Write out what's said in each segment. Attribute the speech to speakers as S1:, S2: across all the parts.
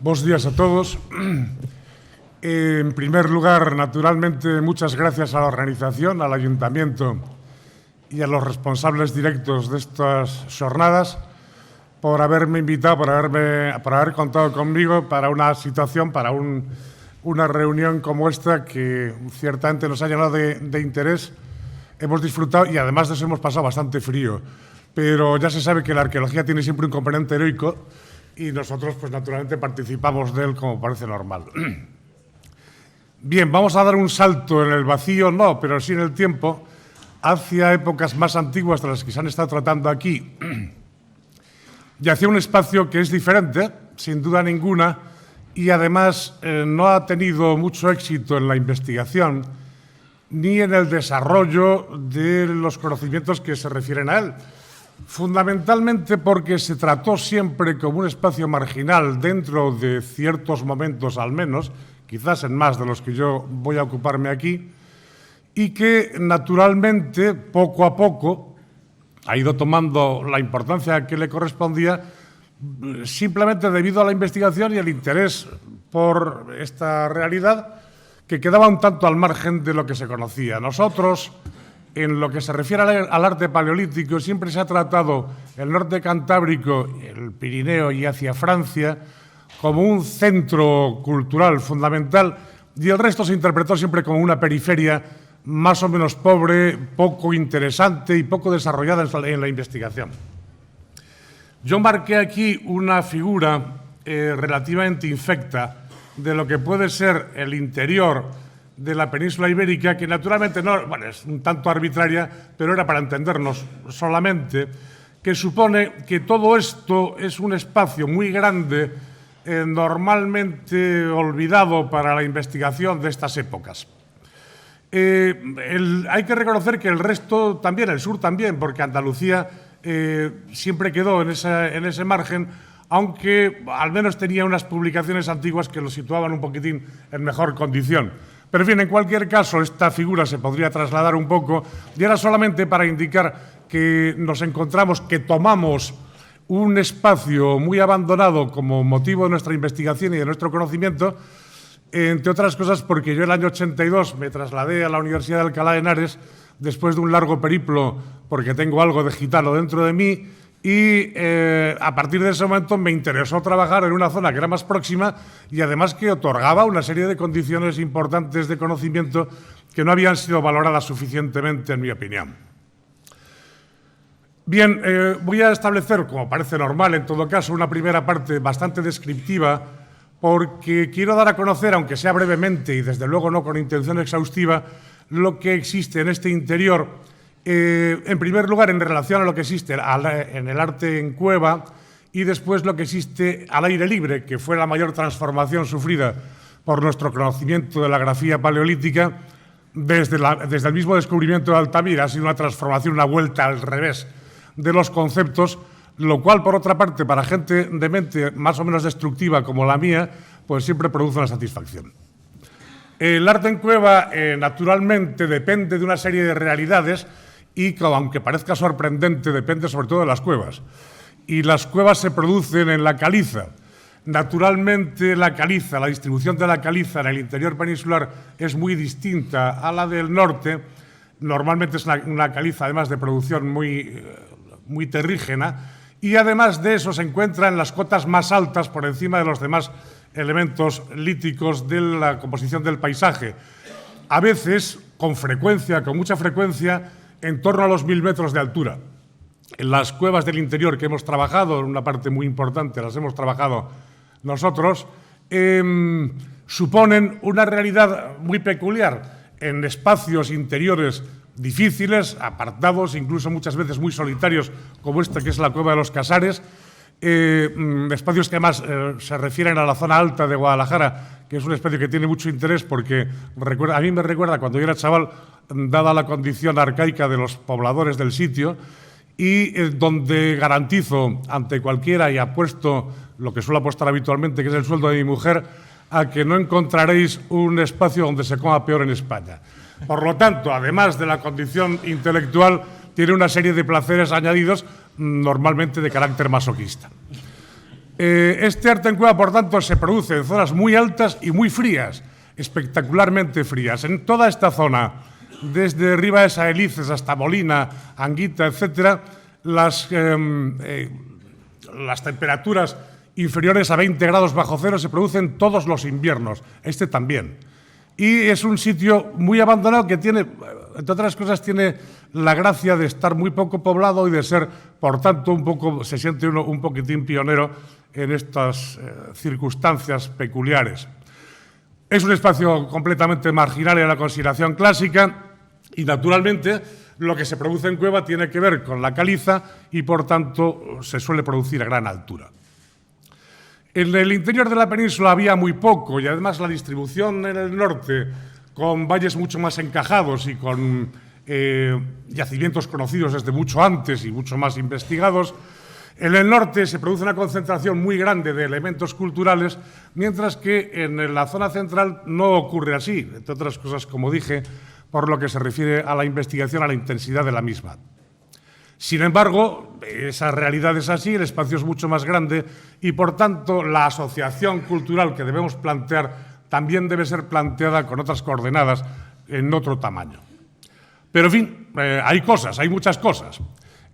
S1: Buenos días a todos. En primer lugar, naturalmente, muchas gracias a la organización, al Ayuntamiento y a los responsables directos de estas jornadas por haberme invitado, por haber contado conmigo para una situación, para una reunión como esta que ciertamente nos ha llenado de interés. Hemos disfrutado y además de eso hemos pasado bastante frío. Pero ya se sabe que la arqueología tiene siempre un componente heroico y nosotros, pues naturalmente, participamos de él como parece normal. Bien, vamos a dar un salto en el vacío, no, pero sí en el tiempo, hacia épocas más antiguas de las que se han estado tratando aquí y hacia un espacio que es diferente, sin duda ninguna, y además no ha tenido mucho éxito en la investigación ni en el desarrollo de los conocimientos que se refieren a él. Fundamentalmente porque se trató siempre como un espacio marginal dentro de ciertos momentos al menos, quizás en más de los que yo voy a ocuparme aquí, y que naturalmente poco a poco ha ido tomando la importancia que le correspondía simplemente debido a la investigación y el interés por esta realidad que quedaba un tanto al margen de lo que se conocía. Nosotros, en lo que se refiere al arte paleolítico, siempre se ha tratado el norte cantábrico, el Pirineo y hacia Francia como un centro cultural fundamental y el resto se interpretó siempre como una periferia más o menos pobre, poco interesante y poco desarrollada en la investigación. Yo marqué aquí una figura relativamente infecta de lo que puede ser el interior de la península ibérica, que naturalmente no, bueno, es un tanto arbitraria, pero era para entendernos solamente, que supone que todo esto es un espacio muy grande, normalmente olvidado para la investigación de estas épocas. Hay que reconocer que el resto también, el sur también, porque Andalucía siempre quedó en ese margen, aunque al menos tenía unas publicaciones antiguas que lo situaban un poquitín en mejor condición. Pero, en fin, en cualquier caso, esta figura se podría trasladar un poco y era solamente para indicar que nos encontramos, que tomamos un espacio muy abandonado como motivo de nuestra investigación y de nuestro conocimiento, entre otras cosas porque yo el año 82 me trasladé a la Universidad de Alcalá de Henares después de un largo periplo porque tengo algo de gitano dentro de mí y a partir de ese momento me interesó trabajar en una zona que era más próxima y además que otorgaba una serie de condiciones importantes de conocimiento que no habían sido valoradas suficientemente, en mi opinión. Bien, voy a establecer, como parece normal en todo caso, una primera parte bastante descriptiva porque quiero dar a conocer, aunque sea brevemente y desde luego no con intención exhaustiva, lo que existe en este interior. En primer lugar, en relación a lo que existe en el arte en cueva y después lo que existe al aire libre, que fue la mayor transformación sufrida por nuestro conocimiento de la grafía paleolítica desde el mismo descubrimiento de Altamira. Ha sido una transformación, una vuelta al revés de los conceptos, lo cual, por otra parte, para gente de mente más o menos destructiva como la mía, pues siempre produce una satisfacción. El arte en cueva, naturalmente, depende de una serie de realidades y, aunque parezca sorprendente, depende sobre todo de las cuevas. Y las cuevas se producen en la caliza. Naturalmente, la caliza, la distribución de la caliza en el interior peninsular es muy distinta a la del norte. Normalmente es una caliza, además, de producción muy terrígena. Y, además de eso, se encuentra en las cotas más altas, por encima de los demás elementos líticos de la composición del paisaje. A veces, con frecuencia, con mucha frecuencia, en torno a los 1000 metros de altura. En las cuevas del interior que hemos trabajado, en una parte muy importante las hemos trabajado nosotros, suponen una realidad muy peculiar en espacios interiores difíciles, apartados, incluso muchas veces muy solitarios, como esta que es la Cueva de los Casares, espacios que además se refieren a la zona alta de Guadalajara, que es un espacio que tiene mucho interés porque a mí me recuerda cuando yo era chaval, dada la condición arcaica de los pobladores del sitio, y donde garantizo ante cualquiera, y apuesto lo que suelo apostar habitualmente, que es el sueldo de mi mujer, a que no encontraréis un espacio donde se coma peor en España. Por lo tanto, además de la condición intelectual, tiene una serie de placeres añadidos, normalmente de carácter masoquista. Este arte en cueva, por tanto, se produce en zonas muy altas y muy frías, espectacularmente frías. En toda esta zona, desde Riba de Saelices hasta Molina, Anguita, etcétera, las temperaturas inferiores a 20 grados bajo cero se producen todos los inviernos, este también. Y es un sitio muy abandonado que tiene, entre otras cosas, tiene la gracia de estar muy poco poblado y de ser, por tanto, se siente uno un poquitín pionero en estas circunstancias peculiares. Es un espacio completamente marginal en la consideración clásica y, naturalmente, lo que se produce en cueva tiene que ver con la caliza y, por tanto, se suele producir a gran altura. En el interior de la península había muy poco y, además, la distribución en el norte, con valles mucho más encajados y con yacimientos conocidos desde mucho antes y mucho más investigados, en el norte se produce una concentración muy grande de elementos culturales, mientras que en la zona central no ocurre así, entre otras cosas, como dije, por lo que se refiere a la investigación, a la intensidad de la misma. Sin embargo, esa realidad es así, el espacio es mucho más grande y, por tanto, la asociación cultural que debemos plantear también debe ser planteada con otras coordenadas en otro tamaño. Pero, en fin, hay muchas cosas.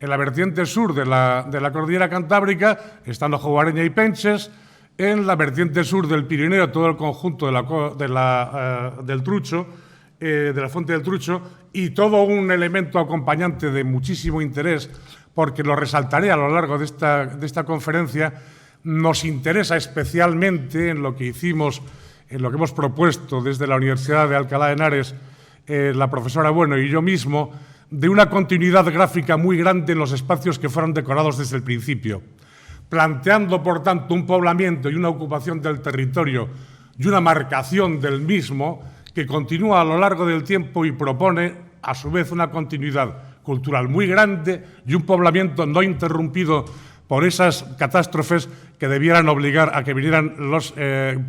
S1: En la vertiente sur de la cordillera Cantábrica están Ojo-Guareña y Penches. En la vertiente sur del Pirineo, todo el conjunto del Trucho, de la Fuente del Trucho, y todo un elemento acompañante de muchísimo interés, porque lo resaltaré a lo largo de esta conferencia, nos interesa especialmente en lo que hicimos, en lo que hemos propuesto desde la Universidad de Alcalá de Henares, la profesora Bueno y yo mismo, de una continuidad gráfica muy grande en los espacios que fueron decorados desde el principio, planteando, por tanto, un poblamiento y una ocupación del territorio y una marcación del mismo que continúa a lo largo del tiempo y propone, a su vez, una continuidad cultural muy grande y un poblamiento no interrumpido por esas catástrofes que debieran obligar a que vinieran los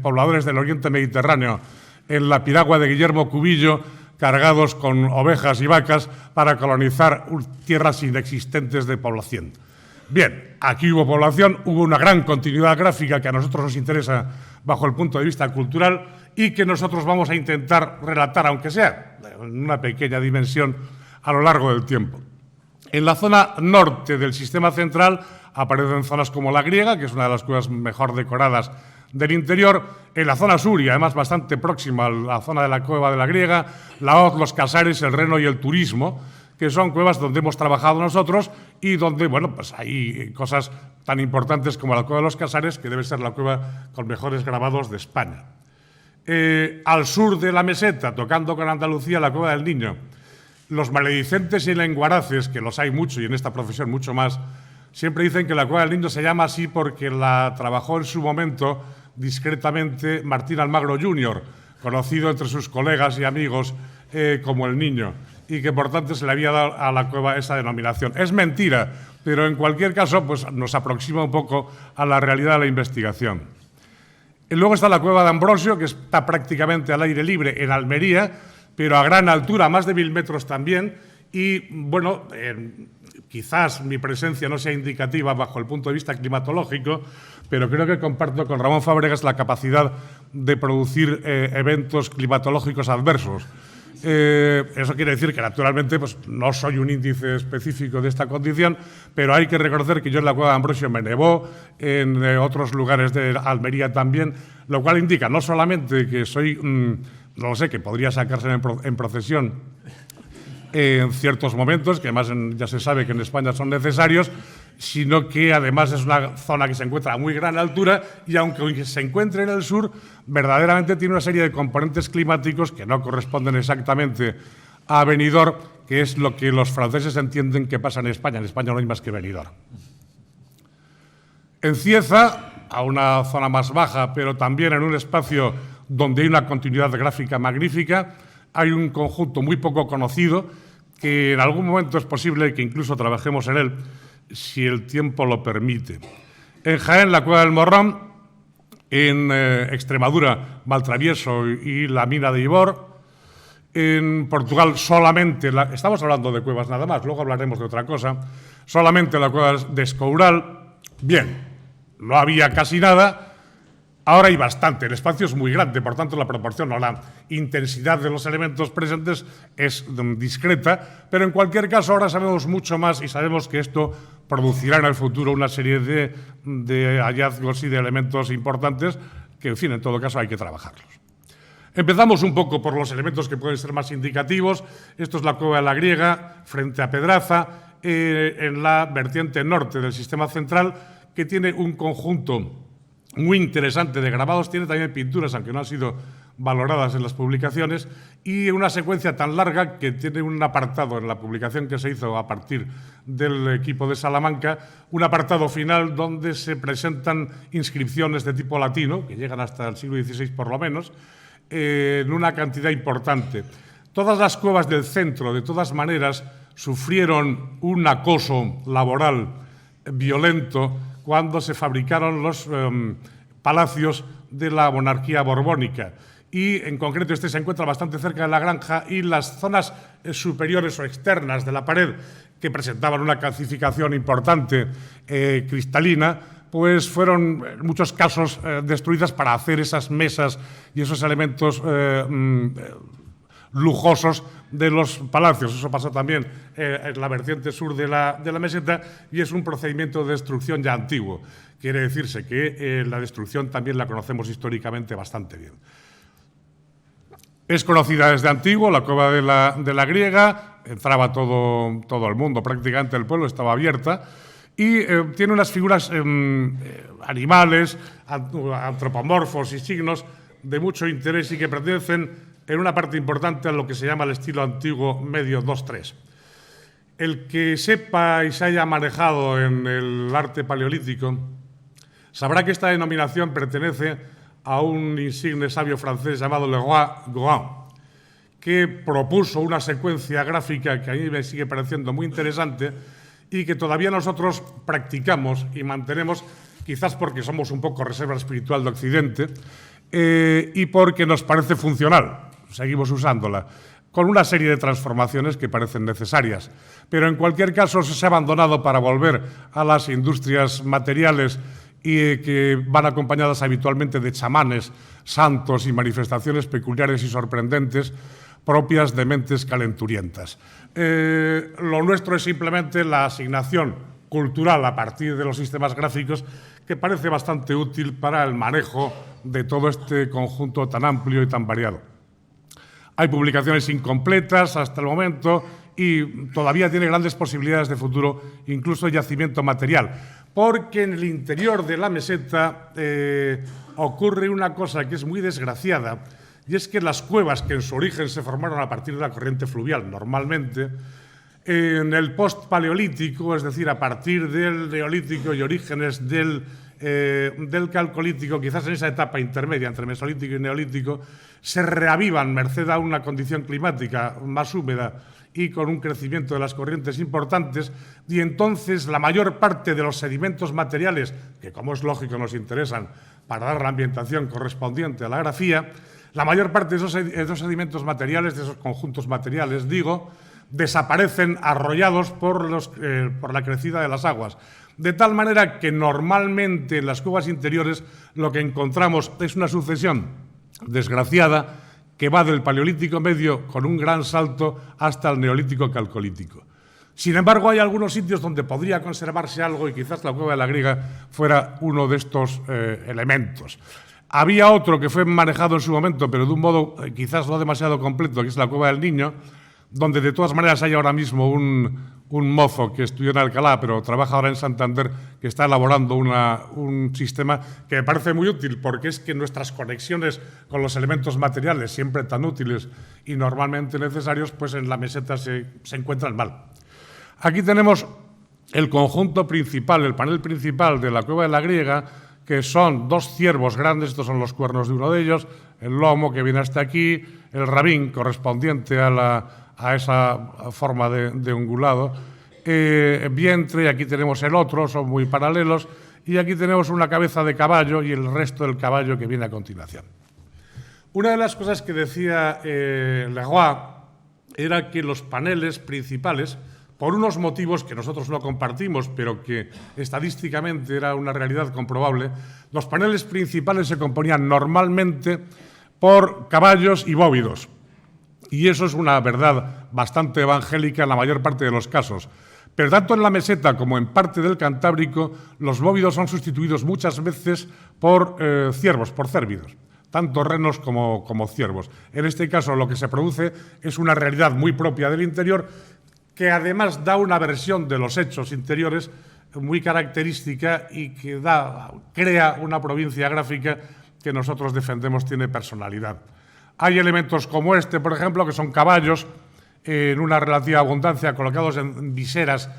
S1: pobladores del Oriente Mediterráneo en la piragua de Guillermo Cubillo, cargados con ovejas y vacas para colonizar tierras inexistentes de población. Bien, aquí hubo población, hubo una gran continuidad gráfica que a nosotros nos interesa bajo el punto de vista cultural y que nosotros vamos a intentar relatar, aunque sea en una pequeña dimensión, a lo largo del tiempo. En la zona norte del sistema central aparecen zonas como la Griega, que es una de las cuevas mejor decoradas del interior. En la zona sur, y además bastante próxima a la zona de la cueva de la Griega, la Hoz, los Casares, el Reno y el Turismo, que son cuevas donde hemos trabajado nosotros y donde, bueno, pues hay cosas tan importantes como la cueva de los Casares, que debe ser la cueva con mejores grabados de España. Al sur de la meseta, tocando con Andalucía, la cueva del Niño. Los maledicentes y lenguaraces, que los hay mucho y en esta profesión mucho más, siempre dicen que la cueva del Niño se llama así porque la trabajó en su momento discretamente Martín Almagro Jr., conocido entre sus colegas y amigos como el Niño, y que por tanto se le había dado a la cueva esa denominación. Es mentira, pero en cualquier caso pues, nos aproxima un poco a la realidad de la investigación. Y luego está la cueva de Ambrosio, que está prácticamente al aire libre en Almería, pero a gran altura, a más de 1000 metros también, y bueno, quizás mi presencia no sea indicativa bajo el punto de vista climatológico, pero creo que comparto con Ramón Fábregas la capacidad de producir eventos climatológicos adversos. Eso quiere decir que, naturalmente, pues, no soy un índice específico de esta condición, pero hay que reconocer que yo en la cueva de Ambrosio me nevó, en otros lugares de Almería también, lo cual indica no solamente que soy, no lo sé, que podría sacarse en procesión en ciertos momentos, que además ya se sabe que en España son necesarios, sino que además es una zona que se encuentra a muy gran altura y aunque se encuentre en el sur, verdaderamente tiene una serie de componentes climáticos que no corresponden exactamente a Benidorm, que es lo que los franceses entienden que pasa en España. En España no hay más que Benidorm. En Cieza, a una zona más baja, pero también en un espacio donde hay una continuidad gráfica magnífica, hay un conjunto muy poco conocido que en algún momento es posible que incluso trabajemos en él, si el tiempo lo permite. En Jaén, la cueva del Morrón, en Extremadura, Valtravieso y la mina de Ibor. En Portugal solamente, estamos hablando de cuevas nada más, luego hablaremos de otra cosa, solamente la cueva de Escoural. Bien, no había casi nada. Ahora hay bastante, el espacio es muy grande, por tanto la proporción o la intensidad de los elementos presentes es discreta, pero en cualquier caso ahora sabemos mucho más y sabemos que esto producirá en el futuro una serie de hallazgos y de elementos importantes que, en fin, en todo caso hay que trabajarlos. Empezamos un poco por los elementos que pueden ser más indicativos. Esto es la cueva de la Griega, frente a Pedraza, en la vertiente norte del sistema central, que tiene un conjunto muy interesante de grabados, tiene también pinturas, aunque no han sido valoradas en las publicaciones, y una secuencia tan larga que tiene un apartado en la publicación que se hizo a partir del equipo de Salamanca, un apartado final donde se presentan inscripciones de tipo latino, que llegan hasta el siglo XVI por lo menos, en una cantidad importante. Todas las cuevas del centro, de todas maneras, sufrieron un acoso laboral violento cuando se fabricaron los palacios de la monarquía borbónica. Y, en concreto, este se encuentra bastante cerca de la granja y las zonas superiores o externas de la pared, que presentaban una calcificación importante cristalina, pues fueron, en muchos casos, destruidas para hacer esas mesas y esos elementos lujosos de los palacios. Eso pasó también en la vertiente sur de la meseta y es un procedimiento de destrucción ya antiguo. Quiere decirse que la destrucción también la conocemos históricamente bastante bien. Es conocida desde antiguo, la cueva de la Griega, entraba todo el mundo, prácticamente el pueblo estaba abierta, y tiene unas figuras animales, antropomorfos y signos de mucho interés y que pertenecen en una parte importante a lo que se llama el estilo antiguo medio 2-3. El que sepa y se haya manejado en el arte paleolítico sabrá que esta denominación pertenece a un insigne sabio francés llamado Le Roi Goüin, que propuso una secuencia gráfica que a mí me sigue pareciendo muy interesante y que todavía nosotros practicamos y mantenemos, quizás porque somos un poco reserva espiritual de Occidente y porque nos parece funcional. Seguimos usándola, con una serie de transformaciones que parecen necesarias. Pero en cualquier caso se ha abandonado para volver a las industrias materiales y que van acompañadas habitualmente de chamanes, santos y manifestaciones peculiares y sorprendentes propias de mentes calenturientas. Lo nuestro es simplemente la asignación cultural a partir de los sistemas gráficos que parece bastante útil para el manejo de todo este conjunto tan amplio y tan variado. Hay publicaciones incompletas hasta el momento y todavía tiene grandes posibilidades de futuro, incluso yacimiento material, porque en el interior de la meseta ocurre una cosa que es muy desgraciada, y es que las cuevas que en su origen se formaron a partir de la corriente fluvial, normalmente, en el post-paleolítico, es decir, a partir del neolítico y orígenes del calcolítico, quizás en esa etapa intermedia entre mesolítico y neolítico, se reavivan merced a una condición climática más húmeda y con un crecimiento de las corrientes importantes, y entonces la mayor parte de los sedimentos materiales, que como es lógico nos interesan para dar la ambientación correspondiente a la grafía, la mayor parte de esos sedimentos materiales, de esos conjuntos materiales, digo, desaparecen arrollados por la crecida de las aguas. De tal manera que normalmente en las cuevas interiores lo que encontramos es una sucesión desgraciada que va del Paleolítico medio con un gran salto hasta el Neolítico calcolítico. Sin embargo, hay algunos sitios donde podría conservarse algo y quizás la cueva de la Griega fuera uno de estos elementos. Había otro que fue manejado en su momento, pero de un modo quizás no demasiado completo, que es la cueva del Niño, donde de todas maneras hay ahora mismo un mozo que estudió en Alcalá, pero trabaja ahora en Santander, que está elaborando un sistema que me parece muy útil, porque es que nuestras conexiones con los elementos materiales, siempre tan útiles y normalmente necesarios, pues en la meseta se encuentran mal. Aquí tenemos el conjunto principal, el panel principal de la cueva de la Griega, que son dos ciervos grandes, estos son los cuernos de uno de ellos, el lomo que viene hasta aquí, el rabín correspondiente a esa forma de ungulado, vientre, y aquí tenemos el otro, son muy paralelos, y aquí tenemos una cabeza de caballo y el resto del caballo que viene a continuación. Una de las cosas que decía Le Roi era que los paneles principales por unos motivos que nosotros no compartimos, pero que estadísticamente era una realidad comprobable, los paneles principales se componían normalmente por caballos y bóvidos. Y eso es una verdad bastante evangélica en la mayor parte de los casos. Pero tanto en la meseta como en parte del Cantábrico, los bóvidos son sustituidos muchas veces por ciervos, por cérvidos, tanto renos como ciervos. En este caso, lo que se produce es una realidad muy propia del interior, que además da una versión de los hechos interiores muy característica y que crea una provincia gráfica que nosotros defendemos tiene personalidad. Hay elementos como este, por ejemplo, que son caballos en una relativa abundancia, colocados en viseras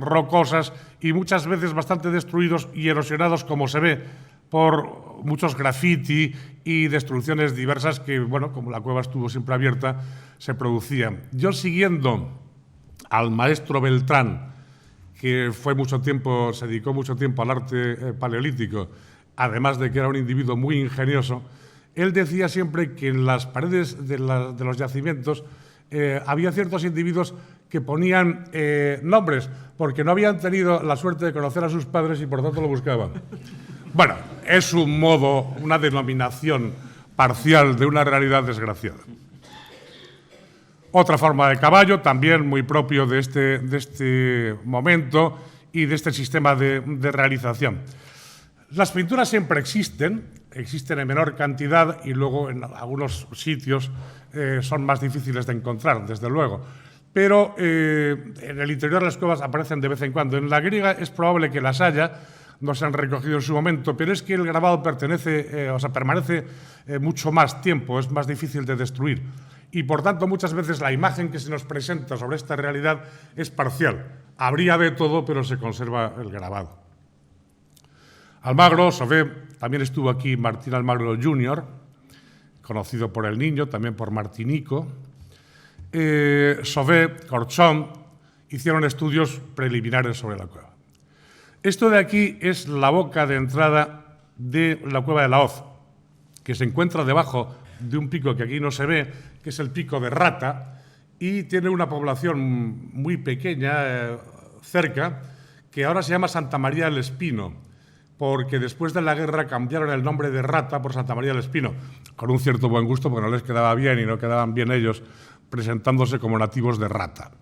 S1: rocosas y muchas veces bastante destruidos y erosionados, como se ve, por muchos graffiti y destrucciones diversas que, bueno, como la cueva estuvo siempre abierta, se producían. Yo, siguiendo al maestro Beltrán, que se dedicó mucho tiempo al arte paleolítico, además de que era un individuo muy ingenioso, él decía siempre que en las paredes de los yacimientos había ciertos individuos que ponían nombres porque no habían tenido la suerte de conocer a sus padres y por tanto lo buscaban. Bueno, es un modo, una denominación parcial de una realidad desgraciada. Otra forma de caballo, también muy propio de este momento y de este sistema de realización. Las pinturas siempre existen en menor cantidad y luego en algunos sitios son más difíciles de encontrar, desde luego. Pero en el interior de las cuevas aparecen de vez en cuando. En la griega es probable que las haya, no se han recogido en su momento, pero es que el grabado permanece mucho más tiempo, es más difícil de destruir. Y, por tanto, muchas veces la imagen que se nos presenta sobre esta realidad es parcial. Habría de todo, pero se conserva el grabado. Almagro, Sauvé, también estuvo aquí Martín Almagro Jr., conocido por El Niño, también por Martinico. Sauvé, Corchón, hicieron estudios preliminares sobre la cueva. Esto de aquí es la boca de entrada de la cueva de la Hoz, que se encuentra debajo de un pico que aquí no se ve, que es el pico de Rata, y tiene una población muy pequeña cerca, que ahora se llama Santa María del Espino, porque después de la guerra cambiaron el nombre de Rata por Santa María del Espino, con un cierto buen gusto, porque no les quedaba bien y no quedaban bien ellos presentándose como nativos de Rata.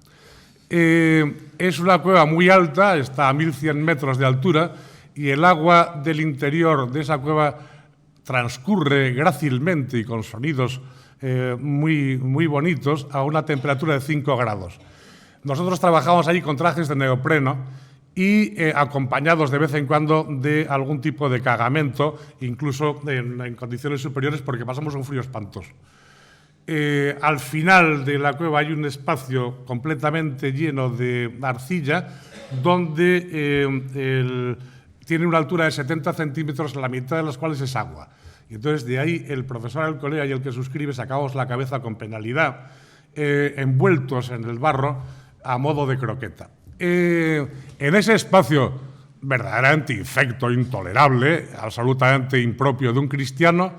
S1: Es una cueva muy alta, está a 1.100 metros de altura, y el agua del interior de esa cueva transcurre grácilmente y con sonidos muy bonitos a una temperatura de 5 grados. Nosotros trabajamos allí con trajes de neopreno y acompañados de vez en cuando de algún tipo de cagamento, incluso en condiciones superiores, porque pasamos un frío espantoso. Al final de la cueva hay un espacio completamente lleno de arcilla donde tiene una altura de 70 centímetros, la mitad de las cuales es agua. Y entonces de ahí el profesor Alcolea y el que suscribe sacamos la cabeza con penalidad, envueltos en el barro a modo de croqueta. En ese espacio verdaderamente infecto, intolerable, absolutamente impropio de un cristiano,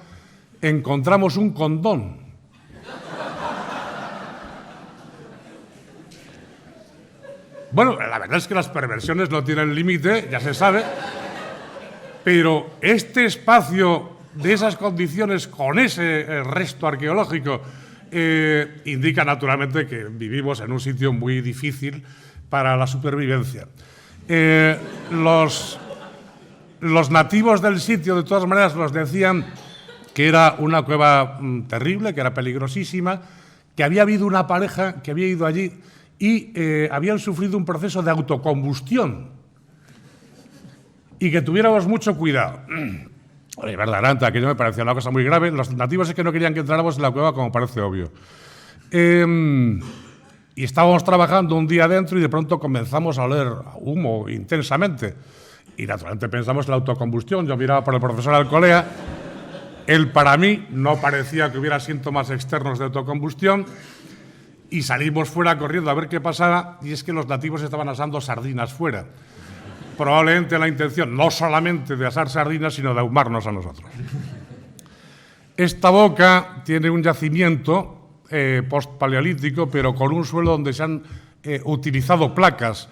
S1: encontramos un condón. Bueno, la verdad es que las perversiones no tienen límite, ya se sabe, pero este espacio de esas condiciones con ese resto arqueológico indica naturalmente que vivimos en un sitio muy difícil para la supervivencia. Los nativos del sitio, de todas maneras, nos decían que era una cueva terrible, que era peligrosísima, que había habido una pareja que había ido allí y habían sufrido un proceso de autocombustión y que tuviéramos mucho cuidado. Oye, verdaderamente, aquello me parecía una cosa muy grave. Los nativos es que no querían que entráramos en la cueva, como parece obvio. Y estábamos trabajando un día dentro y de pronto comenzamos a oler humo intensamente. Y naturalmente pensamos en la autocombustión. Yo miraba por el profesor Alcolea. Él, para mí, no parecía que hubiera síntomas externos de autocombustión. Y salimos fuera corriendo a ver qué pasaba. Y es que los nativos estaban asando sardinas fuera. Probablemente la intención no solamente de asar sardinas, sino de ahumarnos a nosotros. Esta boca tiene un yacimiento post-paleolítico, pero con un suelo donde se han utilizado placas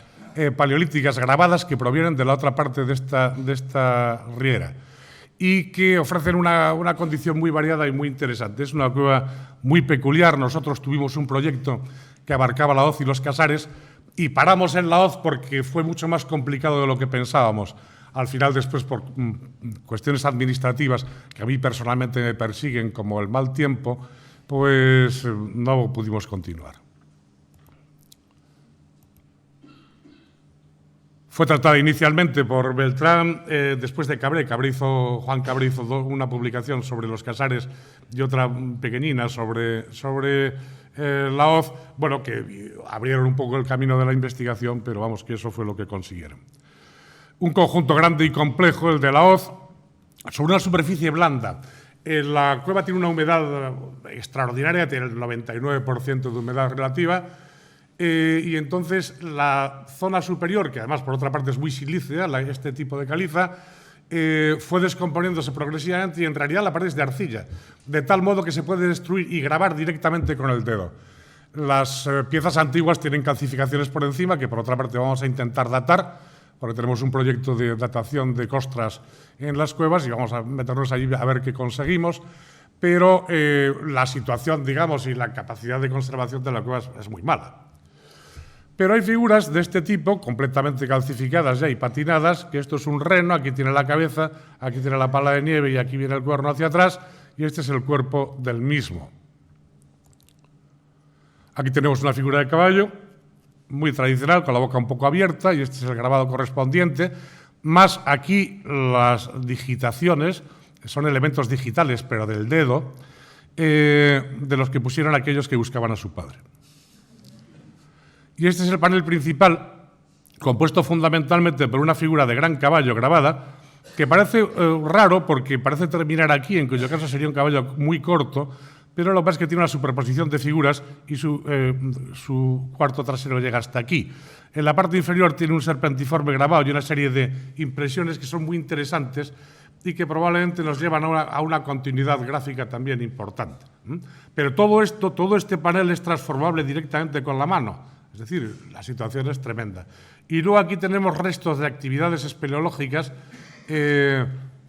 S1: paleolíticas grabadas que provienen de la otra parte de esta riera y que ofrecen una condición muy variada y muy interesante. Es una cueva muy peculiar. Nosotros tuvimos un proyecto que abarcaba la hoz y los casares y paramos en la hoz porque fue mucho más complicado de lo que pensábamos. Al final, después, por cuestiones administrativas que a mí personalmente me persiguen, como el mal tiempo, pues no pudimos continuar. Fue tratada inicialmente por Beltrán, después de Cabré. Juan Cabré hizo una publicación sobre los casares y otra pequeñina sobre la hoz, bueno, que abrieron un poco el camino de la investigación, pero vamos, que eso fue lo que consiguieron. Un conjunto grande y complejo, el de la hoz, sobre una superficie blanda. La cueva tiene una humedad extraordinaria, tiene el 99% de humedad relativa, y entonces la zona superior, que además por otra parte es muy silícea, este tipo de caliza, fue descomponiéndose progresivamente y en realidad la pared es de arcilla, de tal modo que se puede destruir y grabar directamente con el dedo. Las piezas antiguas tienen calcificaciones por encima, que por otra parte vamos a intentar datar, porque tenemos un proyecto de datación de costras en las cuevas y vamos a meternos allí a ver qué conseguimos, pero la situación, digamos, y la capacidad de conservación de la cueva es muy mala. Pero hay figuras de este tipo, completamente calcificadas ya y patinadas, que esto es un reno, aquí tiene la cabeza, aquí tiene la pala de nieve y aquí viene el cuerno hacia atrás, y este es el cuerpo del mismo. Aquí tenemos una figura de caballo, muy tradicional, con la boca un poco abierta, y este es el grabado correspondiente, más aquí las digitaciones, son elementos digitales, pero del dedo, de los que pusieron aquellos que buscaban a su padre. Y este es el panel principal, compuesto fundamentalmente por una figura de gran caballo grabada, que parece raro porque parece terminar aquí, en cuyo caso sería un caballo muy corto, pero lo que pasa es que tiene una superposición de figuras y su cuarto trasero llega hasta aquí. En la parte inferior tiene un serpentiforme grabado y una serie de impresiones que son muy interesantes y que probablemente nos llevan a una continuidad gráfica también importante. Pero todo este panel es transformable directamente con la mano. Es decir, la situación es tremenda. Y luego aquí tenemos restos de actividades espeleológicas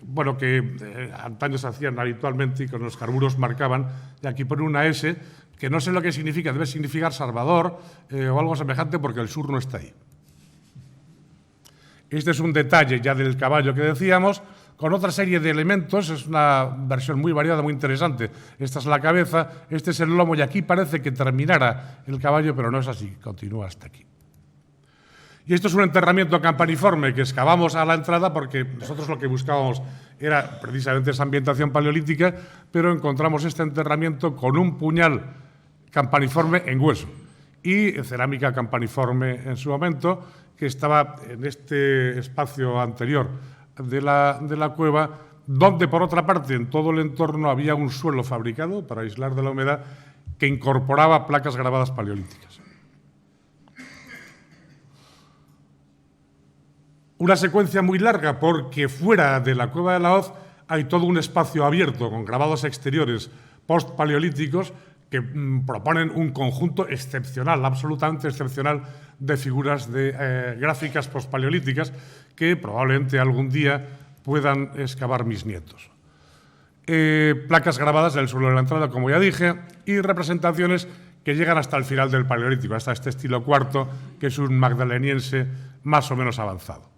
S1: bueno, que antaño se hacían habitualmente y con los carburos marcaban, y aquí pone una S, que no sé lo que significa, debe significar Salvador o algo semejante porque el sur no está ahí. Este es un detalle ya del caballo que decíamos, con otra serie de elementos, es una versión muy variada, muy interesante. Esta es la cabeza, este es el lomo, y aquí parece que terminara el caballo, pero no es así, continúa hasta aquí. Y esto es un enterramiento campaniforme que excavamos a la entrada porque nosotros lo que buscábamos era precisamente esa ambientación paleolítica, pero encontramos este enterramiento con un puñal campaniforme en hueso y cerámica campaniforme en su momento, que estaba en este espacio anterior de la cueva, donde, por otra parte, en todo el entorno había un suelo fabricado para aislar de la humedad que incorporaba placas grabadas paleolíticas. Una secuencia muy larga porque fuera de la cueva de la hoz hay todo un espacio abierto con grabados exteriores post-paleolíticos que proponen un conjunto excepcional, absolutamente excepcional, de figuras gráficas post-paleolíticas que probablemente algún día puedan excavar mis nietos. Placas grabadas en el suelo de la entrada, como ya dije, y representaciones que llegan hasta el final del Paleolítico, hasta este estilo cuarto, que es un magdaleniense más o menos avanzado.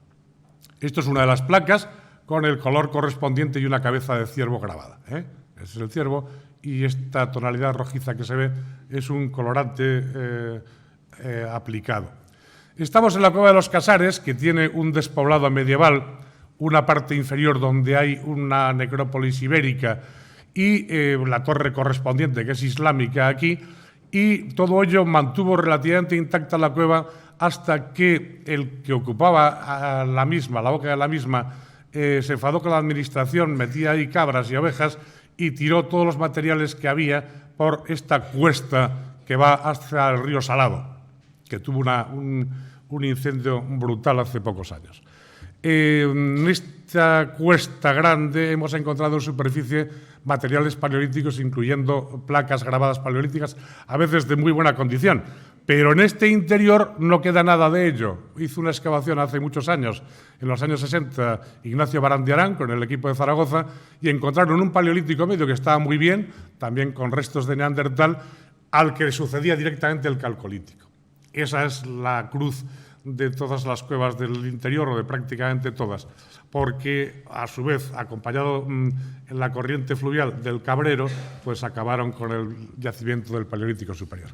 S1: Esto es una de las placas con el color correspondiente y una cabeza de ciervo grabada. Ese es el ciervo y esta tonalidad rojiza que se ve es un colorante aplicado. Estamos en la cueva de los Casares, que tiene un despoblado medieval, una parte inferior donde hay una necrópolis ibérica y la torre correspondiente, que es islámica aquí, y todo ello mantuvo relativamente intacta la cueva hasta que el que ocupaba la boca de la misma, se enfadó con la administración, metía ahí cabras y ovejas y tiró todos los materiales que había por esta cuesta que va hacia el río Salado, que tuvo un incendio brutal hace pocos años. En esta cuesta grande hemos encontrado en superficie materiales paleolíticos, incluyendo placas grabadas paleolíticas, a veces de muy buena condición, Pero en este interior no queda nada de ello. Hizo una excavación hace muchos años, en los años 60, Ignacio Barandiarán, con el equipo de Zaragoza, y encontraron un paleolítico medio que estaba muy bien, también con restos de Neandertal, al que sucedía directamente el calcolítico. Esa es la cruz de todas las cuevas del interior, o de prácticamente todas, porque, a su vez, acompañado en la corriente fluvial del Cabrero, pues acabaron con el yacimiento del Paleolítico Superior.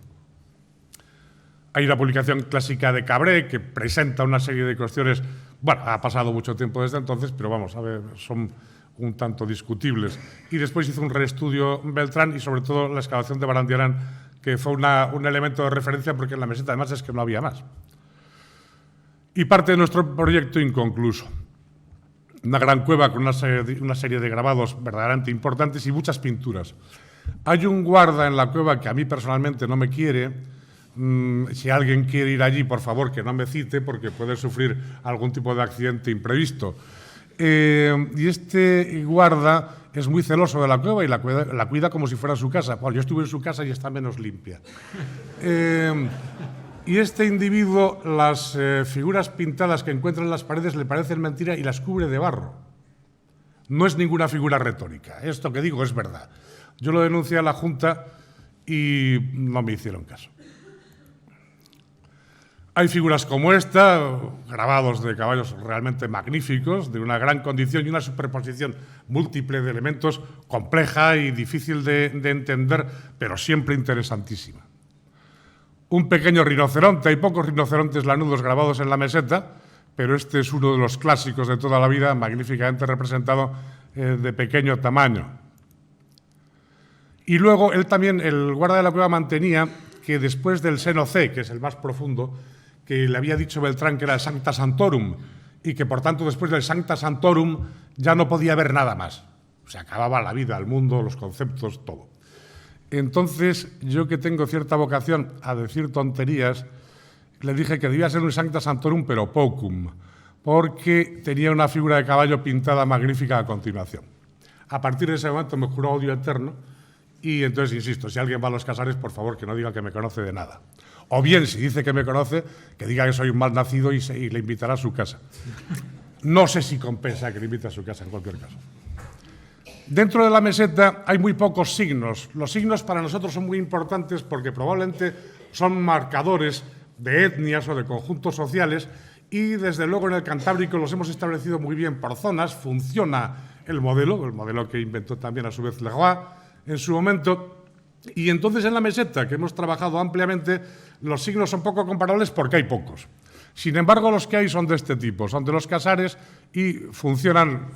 S1: Hay una publicación clásica de Cabré que presenta una serie de cuestiones, bueno, ha pasado mucho tiempo desde entonces, pero vamos a ver, son un tanto discutibles. Y después hizo un reestudio Beltrán y, sobre todo, la excavación de Barandiarán, que fue un elemento de referencia porque en la meseta, además, es que no había más. Y parte de nuestro proyecto inconcluso. Una gran cueva con una serie de grabados verdaderamente importantes y muchas pinturas. Hay un guarda en la cueva que a mí personalmente no me quiere. Si alguien quiere ir allí, por favor, que no me cite, porque puede sufrir algún tipo de accidente imprevisto. Y este guarda es muy celoso de la cueva y la cuida como si fuera su casa. Bueno, yo estuve en su casa y está menos limpia. Y este individuo, las figuras pintadas que encuentra en las paredes le parecen mentira y las cubre de barro. No es ninguna figura retórica. Esto que digo es verdad. Yo lo denuncié a la Junta y no me hicieron caso. Hay figuras como esta, grabados de caballos realmente magníficos, de una gran condición y una superposición múltiple de elementos, compleja y difícil de entender, pero siempre interesantísima. Un pequeño rinoceronte, hay pocos rinocerontes lanudos grabados en la meseta, pero este es uno de los clásicos de toda la vida, magníficamente representado de pequeño tamaño. Y luego él también, el guarda de la cueva, mantenía que después del seno C, que es el más profundo, que le había dicho Beltrán que era el Sancta Sanctorum, y que por tanto después del Sancta Sanctorum ya no podía haber nada más. Se acababa la vida, el mundo, los conceptos, todo. Entonces, yo que tengo cierta vocación a decir tonterías, le dije que debía ser un Sancta Sanctorum, pero pocum, porque tenía una figura de caballo pintada magnífica a continuación. A partir de ese momento me juró odio eterno y entonces, insisto, si alguien va a los Casares, por favor, que no diga que me conoce de nada. O bien, si dice que me conoce, que diga que soy un mal nacido y le invitará a su casa. No sé si compensa que le invite a su casa, en cualquier caso. Dentro de la meseta hay muy pocos signos. Los signos para nosotros son muy importantes porque probablemente son marcadores de etnias o de conjuntos sociales y, desde luego, en el Cantábrico los hemos establecido muy bien por zonas. Funciona el modelo que inventó también a su vez Leroy en su momento. Y entonces en la meseta, que hemos trabajado ampliamente, los signos son poco comparables porque hay pocos. Sin embargo, los que hay son de este tipo, son de los Casares y funcionan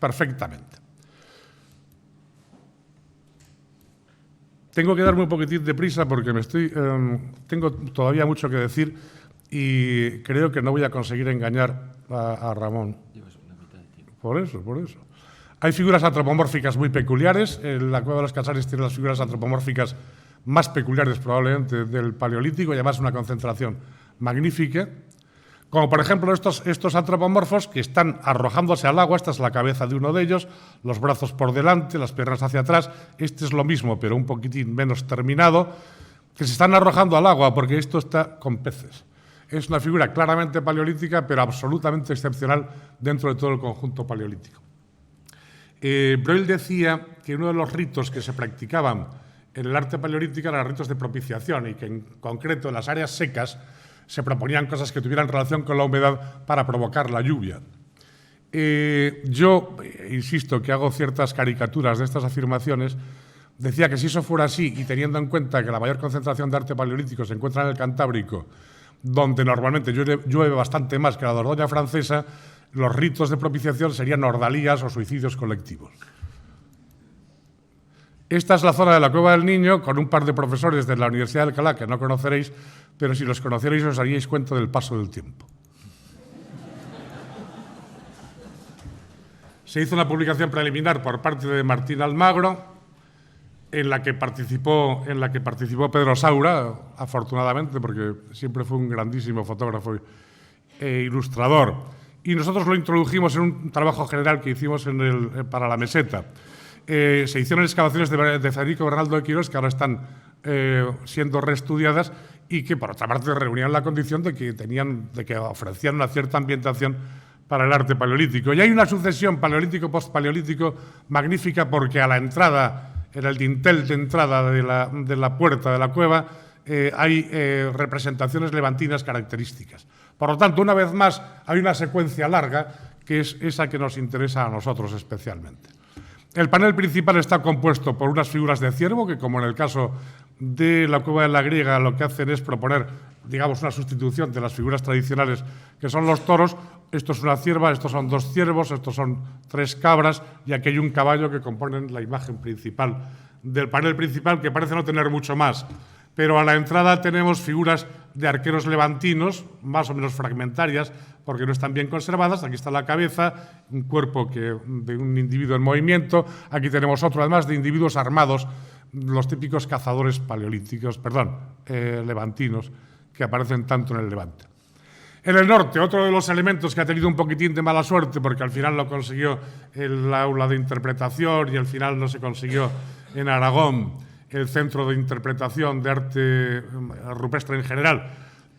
S1: perfectamente. Tengo que darme un poquitín de prisa porque tengo todavía mucho que decir y creo que no voy a conseguir engañar a Ramón. Por eso. Hay figuras antropomórficas muy peculiares. La Cueva de los Casares tiene las figuras antropomórficas más peculiares probablemente del Paleolítico y además una concentración magnífica. Como por ejemplo estos antropomorfos que están arrojándose al agua. Esta es la cabeza de uno de ellos, los brazos por delante, las piernas hacia atrás. Este es lo mismo, pero un poquitín menos terminado, que se están arrojando al agua porque esto está con peces. Es una figura claramente paleolítica, pero absolutamente excepcional dentro de todo el conjunto paleolítico. Breuil decía que uno de los ritos que se practicaban en el arte paleolítico eran ritos de propiciación y que en concreto en las áreas secas se proponían cosas que tuvieran relación con la humedad para provocar la lluvia. Yo insisto que hago ciertas caricaturas de estas afirmaciones. Decía que si eso fuera así y teniendo en cuenta que la mayor concentración de arte paleolítico se encuentra en el Cantábrico, donde normalmente llueve bastante más que la Dordoña francesa, los ritos de propiciación serían ordalías o suicidios colectivos. Esta es la zona de la Cueva del Niño, con un par de profesores de la Universidad de Alcalá que no conoceréis, pero si los conocierais os daríais cuenta del paso del tiempo. Se hizo una publicación preliminar por parte de Martín Almagro, en la que participó Pedro Saura, afortunadamente, porque siempre fue un grandísimo fotógrafo e ilustrador. Y nosotros lo introdujimos en un trabajo general que hicimos para la meseta. se hicieron excavaciones de Federico Bernaldo de Quirós, que ahora están siendo reestudiadas y que, por otra parte, reunían la condición de que ofrecían una cierta ambientación para el arte paleolítico. Y hay una sucesión paleolítico-postpaleolítico magnífica, porque a la entrada, en el dintel de entrada de la puerta de la cueva, hay representaciones levantinas características. Por lo tanto, una vez más, hay una secuencia larga que es esa que nos interesa a nosotros especialmente. El panel principal está compuesto por unas figuras de ciervo que, como en el caso de la Cueva de la Griega, lo que hacen es proponer, digamos, una sustitución de las figuras tradicionales que son los toros. Esto es una cierva, estos son 2 ciervos, estos son 3 cabras y aquí hay un caballo que componen la imagen principal del panel principal, que parece no tener mucho más. Pero a la entrada tenemos figuras de arqueros levantinos, más o menos fragmentarias, porque no están bien conservadas. Aquí está la cabeza, un cuerpo de un individuo en movimiento. Aquí tenemos otro, además, de individuos armados, los típicos cazadores levantinos, que aparecen tanto en el Levante. En el norte, otro de los elementos que ha tenido un poquitín de mala suerte, porque al final lo consiguió el aula de interpretación y al final no se consiguió en Aragón el Centro de Interpretación de Arte Rupestre en general,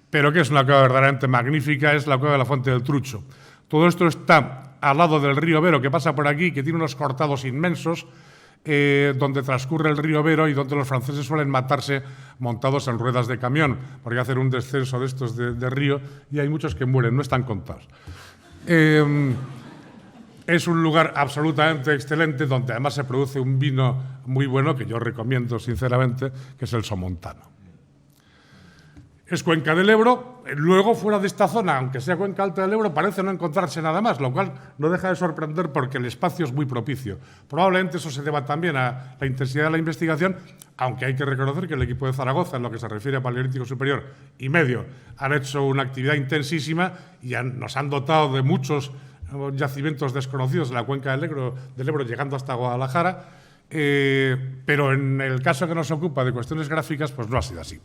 S1: pero que es una cueva verdaderamente magnífica, es la cueva de la Fuente del Trucho. Todo esto está al lado del río Vero, que pasa por aquí, que tiene unos cortados inmensos, donde transcurre el río Vero y donde los franceses suelen matarse montados en ruedas de camión, porque hacen un descenso de estos de río y hay muchos que mueren, no están contados. Es un lugar absolutamente excelente, donde además se produce un vino muy bueno, que yo recomiendo sinceramente, que es el Somontano. Es cuenca del Ebro. Luego, fuera de esta zona, aunque sea cuenca alta del Ebro, parece no encontrarse nada más, lo cual no deja de sorprender porque el espacio es muy propicio. Probablemente eso se deba también a la intensidad de la investigación, aunque hay que reconocer que el equipo de Zaragoza, en lo que se refiere a Paleolítico Superior y Medio, han hecho una actividad intensísima y nos han dotado de muchos yacimientos desconocidos en la cuenca del Ebro, llegando hasta Guadalajara, pero en el caso que nos ocupa de cuestiones gráficas, pues no ha sido así.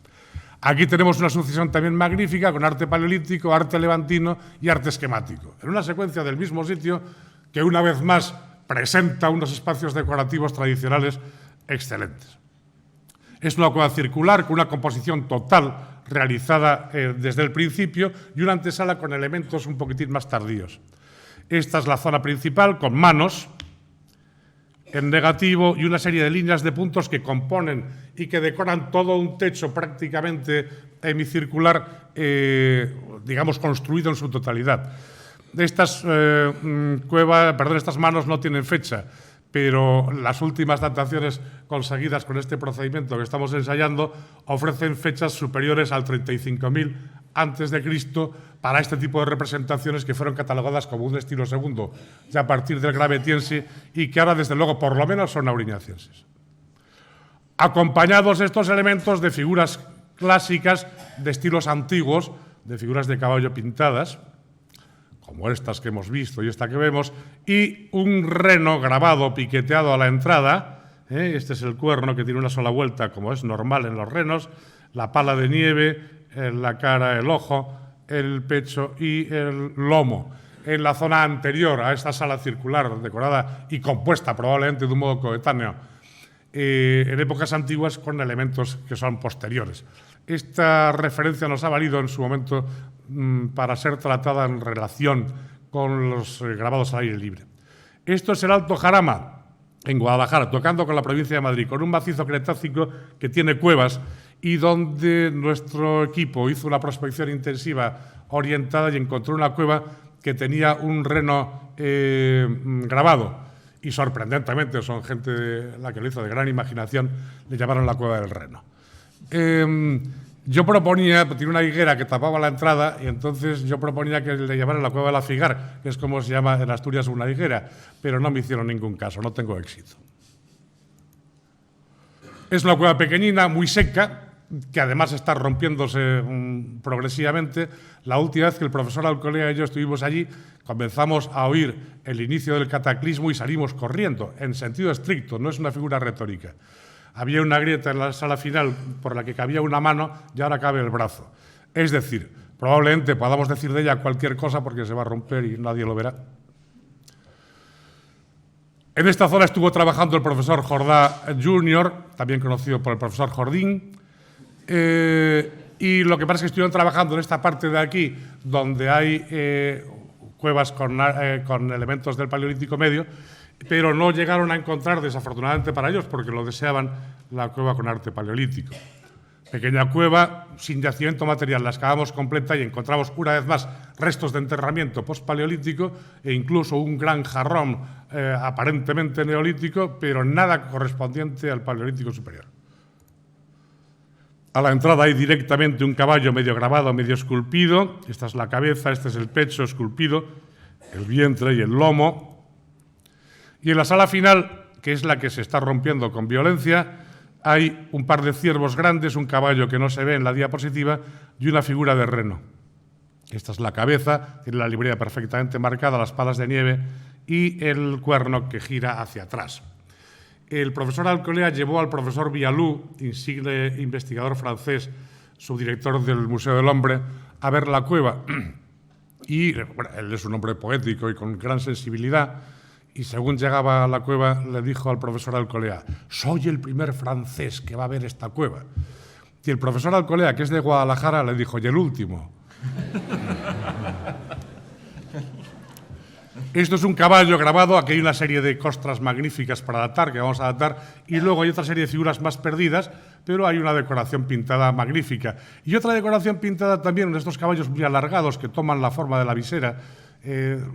S1: Aquí tenemos una sucesión también magnífica con arte paleolítico, arte levantino y arte esquemático, en una secuencia del mismo sitio que una vez más presenta unos espacios decorativos tradicionales excelentes. Es una cueva circular con una composición total realizada desde el principio y una antesala con elementos un poquitín más tardíos. Esta es la zona principal, con manos en negativo y una serie de líneas de puntos que componen y que decoran todo un techo prácticamente hemicircular, digamos, construido en su totalidad. Estas manos no tienen fecha, pero las últimas dataciones conseguidas con este procedimiento que estamos ensayando ofrecen fechas superiores al 35.000 a.C. para este tipo de representaciones que fueron catalogadas como un estilo segundo ya a partir del Gravetiense y que ahora, desde luego, por lo menos son auriñacienses. Acompañados estos elementos de figuras clásicas de estilos antiguos, de figuras de caballo pintadas, como estas que hemos visto y esta que vemos, y un reno grabado, piqueteado a la entrada. Este es el cuerno, que tiene una sola vuelta, como es normal en los renos, la pala de nieve, la cara, el ojo, el pecho y el lomo. En la zona anterior a esta sala circular, decorada y compuesta probablemente de un modo coetáneo, en épocas antiguas, con elementos que son posteriores. Esta referencia nos ha valido en su momento para ser tratada en relación con los grabados al aire libre. Esto es el Alto Jarama, en Guadalajara, tocando con la provincia de Madrid, con un macizo cretácico que tiene cuevas y donde nuestro equipo hizo una prospección intensiva orientada y encontró una cueva que tenía un reno grabado. Y sorprendentemente, son gente la que lo hizo de gran imaginación, le llamaron la Cueva del Reno. Yo proponía, tiene una higuera que tapaba la entrada, y entonces yo proponía que le llamaran la Cueva de la Figar, que es como se llama en Asturias una higuera, pero no me hicieron ningún caso, no tengo éxito. Es una cueva pequeñina, muy seca, que además está rompiéndose progresivamente. La última vez que el profesor Alcolea y yo estuvimos allí, comenzamos a oír el inicio del cataclismo y salimos corriendo, en sentido estricto, no es una figura retórica. Había una grieta en la sala final por la que cabía una mano y ahora cabe el brazo. Es decir, probablemente podamos decir de ella cualquier cosa porque se va a romper y nadie lo verá. En esta zona estuvo trabajando el profesor Jordá Jr., también conocido por el profesor Jordín, y lo que pasa es que estuvieron trabajando en esta parte de aquí, donde hay cuevas con elementos del Paleolítico Medio, pero no llegaron a encontrar, desafortunadamente para ellos, porque lo deseaban, la cueva con arte paleolítico. Pequeña cueva, sin yacimiento material, la excavamos completa y encontramos una vez más restos de enterramiento postpaleolítico e incluso un gran jarrón aparentemente neolítico, pero nada correspondiente al Paleolítico superior. A la entrada hay directamente un caballo medio grabado, medio esculpido. Esta es la cabeza, este es el pecho esculpido, el vientre y el lomo. Y en la sala final, que es la que se está rompiendo con violencia, hay un par de ciervos grandes, un caballo que no se ve en la diapositiva y una figura de reno. Esta es la cabeza, tiene la librea perfectamente marcada, las palas de nieve y el cuerno que gira hacia atrás. El profesor Alcolea llevó al profesor Vialou, insigne investigador francés, subdirector del Museo del Hombre, a ver la cueva. Y bueno, él es un hombre poético y con gran sensibilidad. Y según llegaba a la cueva, le dijo al profesor Alcolea: soy el primer francés que va a ver esta cueva. Y el profesor Alcolea, que es de Guadalajara, le dijo: y el último. Esto es un caballo grabado, aquí hay una serie de costras magníficas para datar, que vamos a datar, y luego hay otra serie de figuras más perdidas, pero hay una decoración pintada magnífica. Y otra decoración pintada también de estos caballos muy alargados que toman la forma de la visera,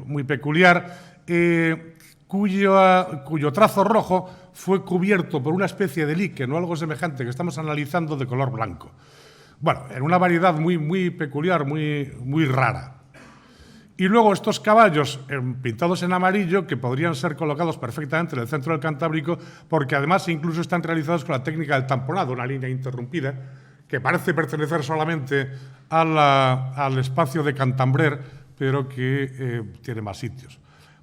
S1: muy peculiar, cuyo trazo rojo fue cubierto por una especie de líquen o algo semejante que estamos analizando de color blanco. Bueno, en una variedad muy peculiar, muy rara. Y luego estos caballos pintados en amarillo que podrían ser colocados perfectamente en el centro del Cantábrico porque además incluso están realizados con la técnica del tamponado, una línea interrumpida que parece pertenecer solamente al espacio de Cantambrer, pero que tiene más sitios.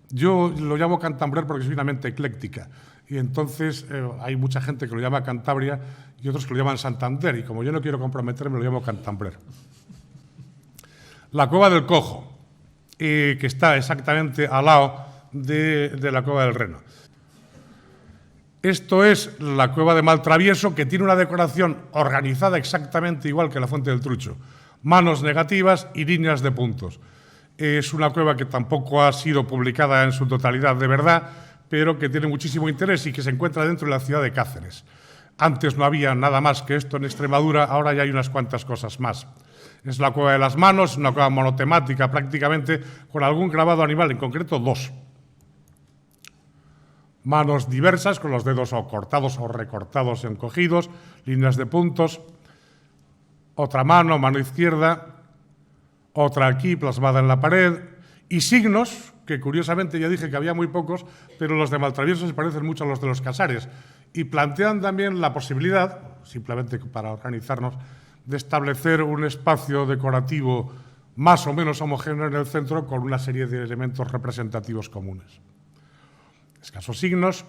S1: Yo lo llamo Cantambrer porque soy una mente ecléctica y entonces hay mucha gente que lo llama Cantabria y otros que lo llaman Santander y como yo no quiero comprometerme lo llamo Cantambrer. La Cueva del Cojo, que está exactamente al lado de la Cueva del Reno. Esto es la Cueva de Maltravieso, que tiene una decoración organizada exactamente igual que la Fuente del Trucho. Manos negativas y líneas de puntos. Es una cueva que tampoco ha sido publicada en su totalidad de verdad, pero que tiene muchísimo interés y que se encuentra dentro de la ciudad de Cáceres. Antes no había nada más que esto en Extremadura, ahora ya hay unas cuantas cosas más. Es la Cueva de las Manos, una cueva monotemática prácticamente, con algún grabado animal, en concreto 2. Manos diversas, con los dedos o cortados o recortados encogidos, líneas de puntos. Otra mano izquierda, otra aquí plasmada en la pared. Y signos, que curiosamente ya dije que había muy pocos, pero los de Maltravieso se parecen mucho a los de los Casares. Y plantean también la posibilidad, simplemente para organizarnos, de establecer un espacio decorativo más o menos homogéneo en el centro con una serie de elementos representativos comunes. Escasos signos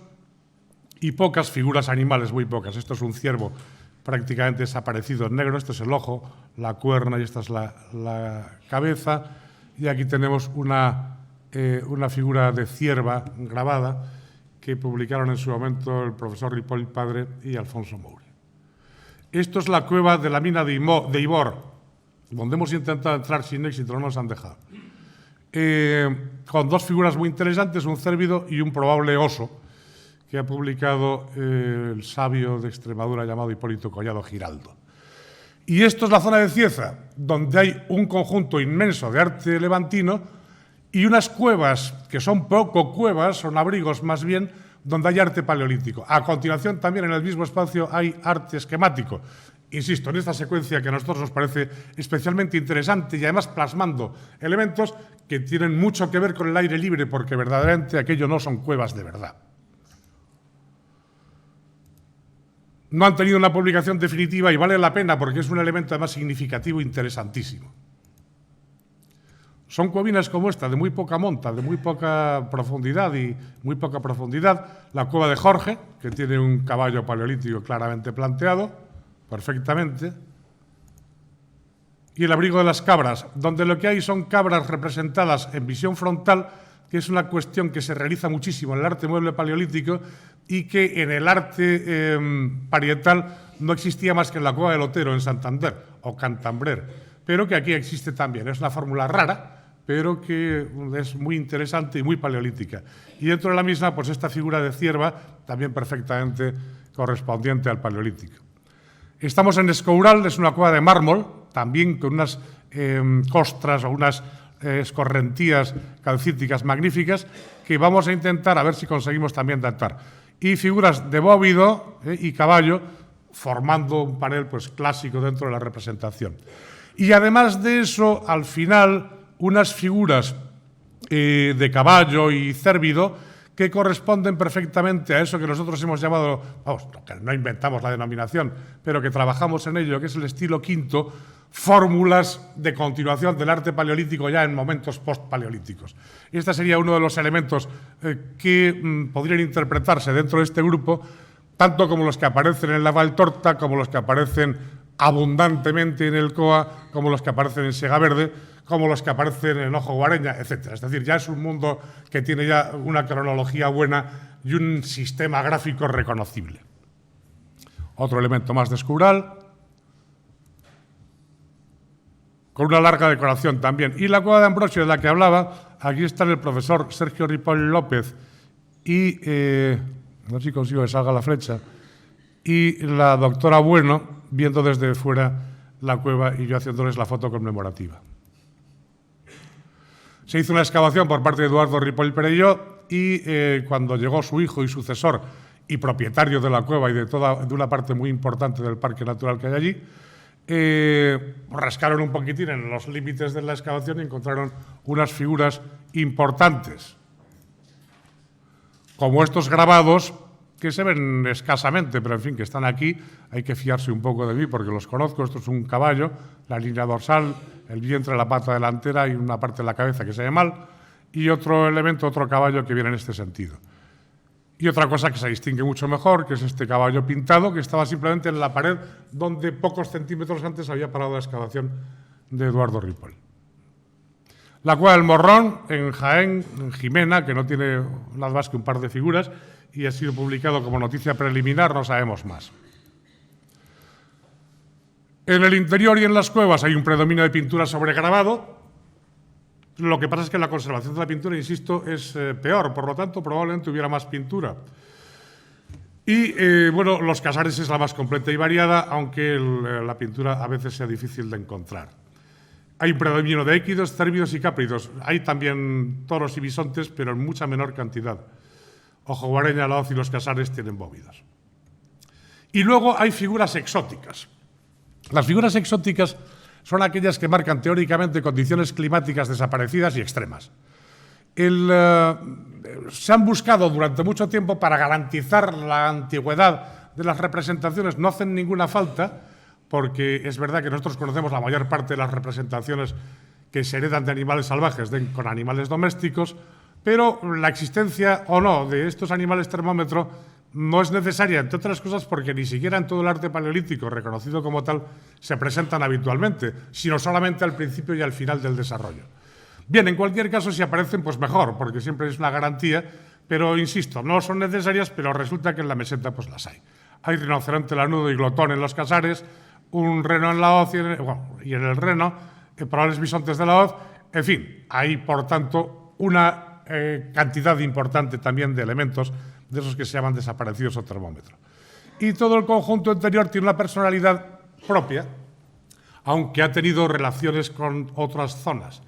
S1: y pocas figuras animales, muy pocas. Esto es un ciervo prácticamente desaparecido en negro, este es el ojo, la cuerna y esta es la cabeza. Y aquí tenemos una figura de cierva grabada que publicaron en su momento el profesor Ripoll padre y Alfonso Moure. Esto es la cueva de la mina de Ibor, donde hemos intentado entrar sin éxito, no nos han dejado. Con 2 figuras muy interesantes, un cérvido y un probable oso, que ha publicado el sabio de Extremadura llamado Hipólito Collado Giraldo. Y esto es la zona de Cieza, donde hay un conjunto inmenso de arte levantino y unas cuevas que son poco cuevas, son abrigos más bien, donde hay arte paleolítico. A continuación, también en el mismo espacio hay arte esquemático. Insisto, en esta secuencia que a nosotros nos parece especialmente interesante y además plasmando elementos que tienen mucho que ver con el aire libre, porque verdaderamente aquello no son cuevas de verdad. No han tenido una publicación definitiva y vale la pena porque es un elemento además significativo e interesantísimo. Son cuevinas como esta, de muy poca monta, de muy poca profundidad La cueva de Jorge, que tiene un caballo paleolítico claramente planteado, perfectamente. Y el abrigo de las cabras, donde lo que hay son cabras representadas en visión frontal que es una cuestión que se realiza muchísimo en el arte mueble paleolítico y que en el arte parietal no existía más que en la Cueva del Otero, en Santander, o Cantambrer, pero que aquí existe también. Es una fórmula rara, pero que es muy interesante y muy paleolítica. Y dentro de la misma, pues esta figura de cierva, también perfectamente correspondiente al paleolítico. Estamos en Escoural, es una cueva de mármol, también con unas costras o unas escorrentías calcíticas magníficas, que vamos a intentar a ver si conseguimos también datar. Y figuras de bóvido y caballo, formando un panel pues, clásico dentro de la representación. Y además de eso, al final, unas figuras de caballo y cérvido que corresponden perfectamente a eso que nosotros hemos llamado, vamos, que no inventamos la denominación, pero que trabajamos en ello, que es el estilo quinto, fórmulas de continuación del arte paleolítico ya en momentos post-paleolíticos. Este sería uno de los elementos que podrían interpretarse dentro de este grupo, tanto como los que aparecen en la Valtorta, como los que aparecen abundantemente en el COA, como los que aparecen en Siega Verde, como los que aparecen en Ojo Guareña, etc. Es decir, ya es un mundo que tiene ya una cronología buena y un sistema gráfico reconocible. Otro elemento más de Escoural, con una larga decoración también. Y la cueva de Ambrosio, de la que hablaba, aquí están el profesor Sergio Ripoll López y, no sé si consigo que salga la flecha, y la doctora Bueno, viendo desde fuera la cueva y yo haciéndoles la foto conmemorativa. Se hizo una excavación por parte de Eduardo Ripoll Perelló y cuando llegó su hijo y sucesor y propietario de la cueva y de una parte muy importante del parque natural que hay allí, rascaron un poquitín en los límites de la excavación y encontraron unas figuras importantes, como estos grabados que se ven escasamente, pero en fin, que están aquí. Hay que fiarse un poco de mí porque los conozco. Esto es un caballo, la línea dorsal, el vientre, la pata delantera y una parte de la cabeza que se ve mal, y otro elemento, otro caballo que viene en este sentido. Y otra cosa que se distingue mucho mejor, que es este caballo pintado, que estaba simplemente en la pared donde pocos centímetros antes había parado la excavación de Eduardo Ripoll. La cueva del Morrón, en Jaén, en Jimena, que no tiene nada más que un par de figuras, y ha sido publicado como noticia preliminar, no sabemos más. En el interior y en las cuevas hay un predominio de pintura sobre grabado. Lo que pasa es que la conservación de la pintura, insisto, es peor, por lo tanto, probablemente hubiera más pintura. Y, bueno, los casares es la más completa y variada, aunque la pintura a veces sea difícil de encontrar. Hay un predominio de équidos, cérvidos y cápridos. Hay también toros y bisontes, pero en mucha menor cantidad. Ojo Guareña, la Hoz y los casares tienen bóvidos. Y luego hay figuras exóticas. Las figuras exóticas son aquellas que marcan teóricamente condiciones climáticas desaparecidas y extremas. Se han buscado durante mucho tiempo para garantizar la antigüedad de las representaciones. No hacen ninguna falta, porque es verdad que nosotros conocemos la mayor parte de las representaciones que se heredan de animales salvajes con animales domésticos, pero la existencia o no de estos animales termómetro no es necesaria, entre otras cosas, porque ni siquiera en todo el arte paleolítico reconocido como tal se presentan habitualmente, sino solamente al principio y al final del desarrollo. Bien, en cualquier caso, si aparecen, pues mejor, porque siempre es una garantía, pero insisto, no son necesarias, pero resulta que en la meseta pues las hay. Hay rinoceronte lanudo y glotón en los casares, un reno en la hoz y en el reno, probables bisontes de la hoz, en fin, hay, por tanto, una cantidad importante también de elementos de esos que se llaman desaparecidos o termómetro. Y todo el conjunto interior tiene una personalidad propia, aunque ha tenido relaciones con otras zonas.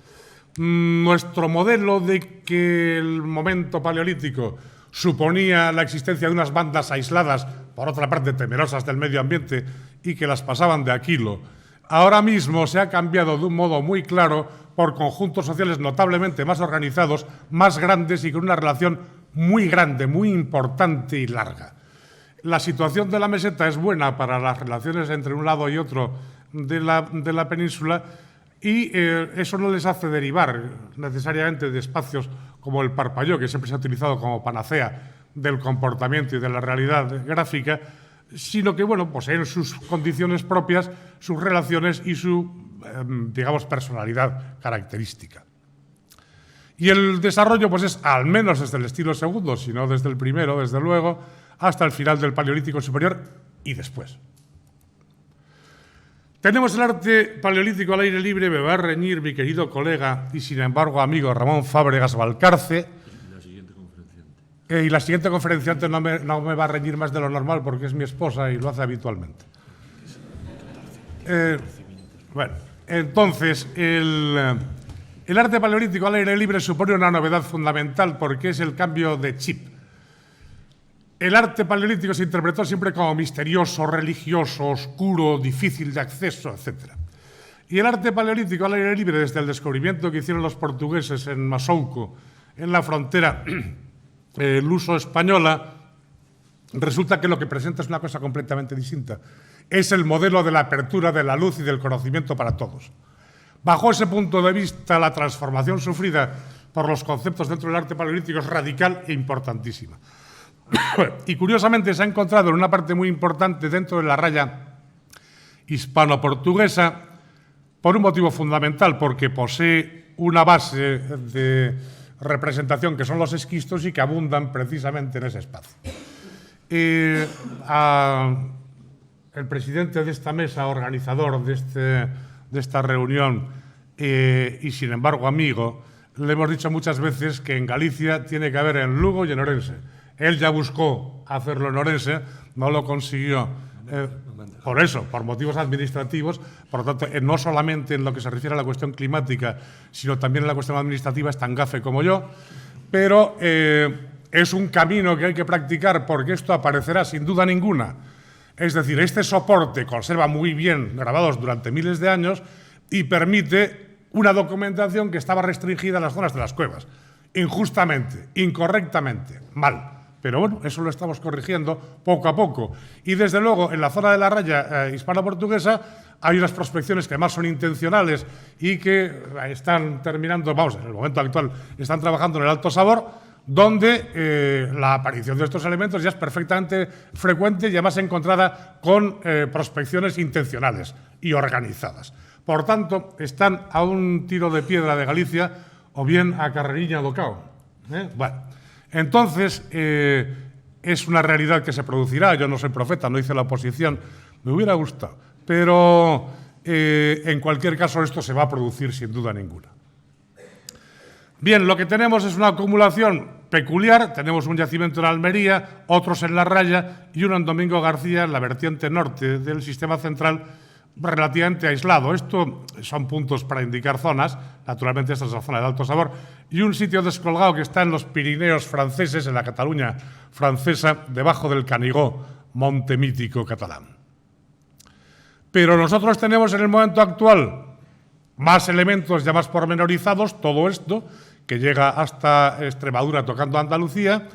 S1: Nuestro modelo de que el momento paleolítico suponía la existencia de unas bandas aisladas, por otra parte temerosas del medio ambiente, y que las pasaban de aquilo, ahora mismo se ha cambiado de un modo muy claro por conjuntos sociales notablemente más organizados, más grandes y con una relación muy grande, muy importante y larga. La situación de la meseta es buena para las relaciones entre un lado y otro de la península y eso no les hace derivar necesariamente de espacios como el Parpalló, que siempre se ha utilizado como panacea del comportamiento y de la realidad gráfica, sino que, bueno, poseen sus condiciones propias, sus relaciones y su, digamos, personalidad característica. Y el desarrollo pues es al menos desde el estilo segundo, si no desde el primero, desde luego, hasta el final del Paleolítico Superior y después. Tenemos el arte paleolítico al aire libre, me va a reñir mi querido colega y, sin embargo, amigo Ramón Fábregas Valcarce. Y la siguiente conferenciante no me va a reñir más de lo normal porque es mi esposa y lo hace habitualmente. Bueno, entonces, el arte paleolítico al aire libre supone una novedad fundamental porque es el cambio de chip. El arte paleolítico se interpretó siempre como misterioso, religioso, oscuro, difícil de acceso, etc. Y el arte paleolítico al aire libre, desde el descubrimiento que hicieron los portugueses en Masouco, en la frontera luso-española, resulta que lo que presenta es una cosa completamente distinta. Es el modelo de la apertura de la luz y del conocimiento para todos. Bajo ese punto de vista, la transformación sufrida por los conceptos dentro del arte paleolítico es radical e importantísima. Y curiosamente se ha encontrado en una parte muy importante dentro de la raya hispano-portuguesa por un motivo fundamental, porque posee una base de representación que son los esquistos y que abundan precisamente en ese espacio. El presidente de esta mesa, organizador de esta reunión y, sin embargo, amigo, le hemos dicho muchas veces que en Galicia tiene que haber en Lugo y en Orense. Él ya buscó hacerlo en Orense, no lo consiguió por eso, por motivos administrativos. Por lo tanto, no solamente en lo que se refiere a la cuestión climática, sino también en la cuestión administrativa es tan gafe como yo, pero es un camino que hay que practicar porque esto aparecerá sin duda ninguna. Es decir, este soporte conserva muy bien grabados durante miles de años y permite una documentación que estaba restringida a las zonas de las cuevas. Injustamente, incorrectamente, mal. Pero bueno, eso lo estamos corrigiendo poco a poco. Y desde luego, en la zona de la raya hispano-portuguesa hay unas prospecciones que además son intencionales y que están terminando, vamos, en el momento actual están trabajando en el Alto Sabor, donde la aparición de estos elementos ya es perfectamente frecuente y además encontrada con prospecciones intencionales y organizadas. Por tanto, están a un tiro de piedra de Galicia o bien a Carreriña do Cao. Bueno. Entonces, es una realidad que se producirá. Yo no soy profeta, no hice la oposición, me hubiera gustado. Pero, en cualquier caso, esto se va a producir sin duda ninguna. Bien, lo que tenemos es una acumulación peculiar. Tenemos un yacimiento en Almería, otros en La Raya y uno en Domingo García, en la vertiente norte del sistema central, relativamente aislado. Esto son puntos para indicar zonas, naturalmente esta es la zona de Alto Sabor, y un sitio descolgado que está en los Pirineos franceses, en la Cataluña francesa, debajo del Canigó, monte mítico catalán. Pero nosotros tenemos en el momento actual más elementos ya más pormenorizados, todo esto, que llega hasta Extremadura tocando Andalucía.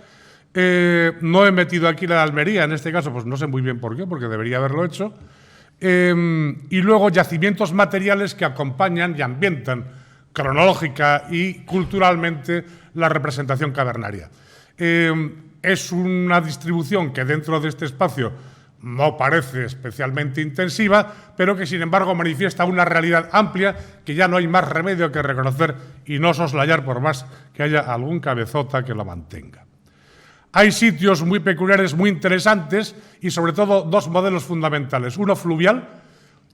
S1: No he metido aquí la de Almería, en este caso, pues no sé muy bien por qué, porque debería haberlo hecho. Y luego yacimientos materiales que acompañan y ambientan cronológica y culturalmente la representación cavernaria. Es una distribución que dentro de este espacio no parece especialmente intensiva, pero que sin embargo manifiesta una realidad amplia que ya no hay más remedio que reconocer y no soslayar por más que haya algún cabezota que la mantenga. Hay sitios muy peculiares, muy interesantes y, sobre todo, dos modelos fundamentales. Uno fluvial,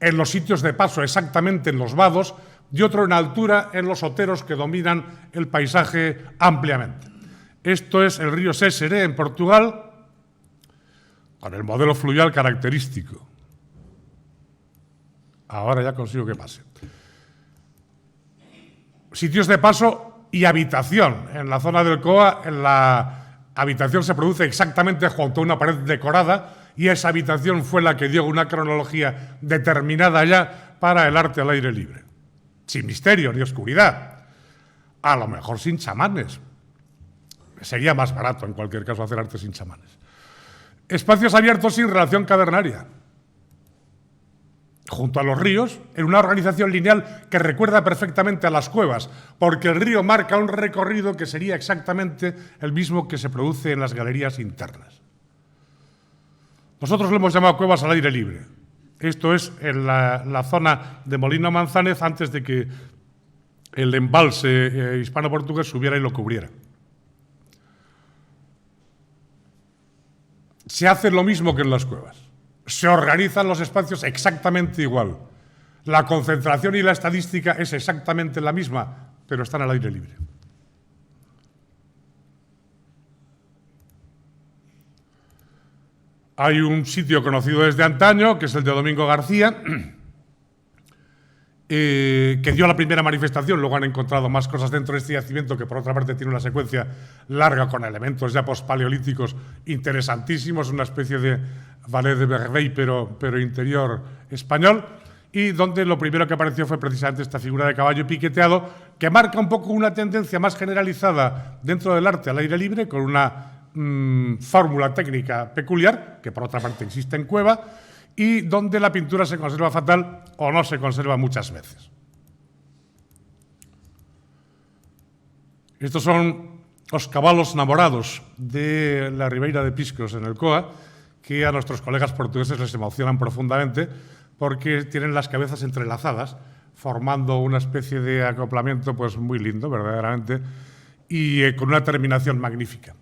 S1: en los sitios de paso, exactamente en los vados, y otro en altura, en los oteros que dominan el paisaje ampliamente. Esto es el río Sésere, en Portugal, con el modelo fluvial característico. Ahora ya consigo que pase. Sitios de paso y habitación. En la zona del Coa, en la habitación se produce exactamente junto a una pared decorada y esa habitación fue la que dio una cronología determinada ya para el arte al aire libre. Sin misterio ni oscuridad. A lo mejor sin chamanes. Sería más barato, en cualquier caso, hacer arte sin chamanes. Espacios abiertos sin relación cavernaria. Junto a los ríos, en una organización lineal que recuerda perfectamente a las cuevas, porque el río marca un recorrido que sería exactamente el mismo que se produce en las galerías internas. Nosotros lo hemos llamado cuevas al aire libre. Esto es en la zona de Molino Manzánez, antes de que el embalse hispano-portugués subiera y lo cubriera. Se hace lo mismo que en las cuevas. Se organizan los espacios exactamente igual. La concentración y la estadística es exactamente la misma, pero están al aire libre. Hay un sitio conocido desde antaño, que es el de Domingo García, que dio la primera manifestación. Luego han encontrado más cosas dentro de este yacimiento, que por otra parte tiene una secuencia larga con elementos ya pospaleolíticos interesantísimos, una especie de Valle de Bervey, pero interior español, y donde lo primero que apareció fue precisamente esta figura de caballo piqueteado, que marca un poco una tendencia más generalizada dentro del arte al aire libre, con una fórmula técnica peculiar, que por otra parte existe en Cueva, y donde la pintura se conserva fatal o no se conserva muchas veces. Estos son los caballos namorados de la Ribeira de Piscos en el COA, que a nuestros colegas portugueses les emocionan profundamente porque tienen las cabezas entrelazadas, formando una especie de acoplamiento pues muy lindo, verdaderamente, y con una terminación magnífica.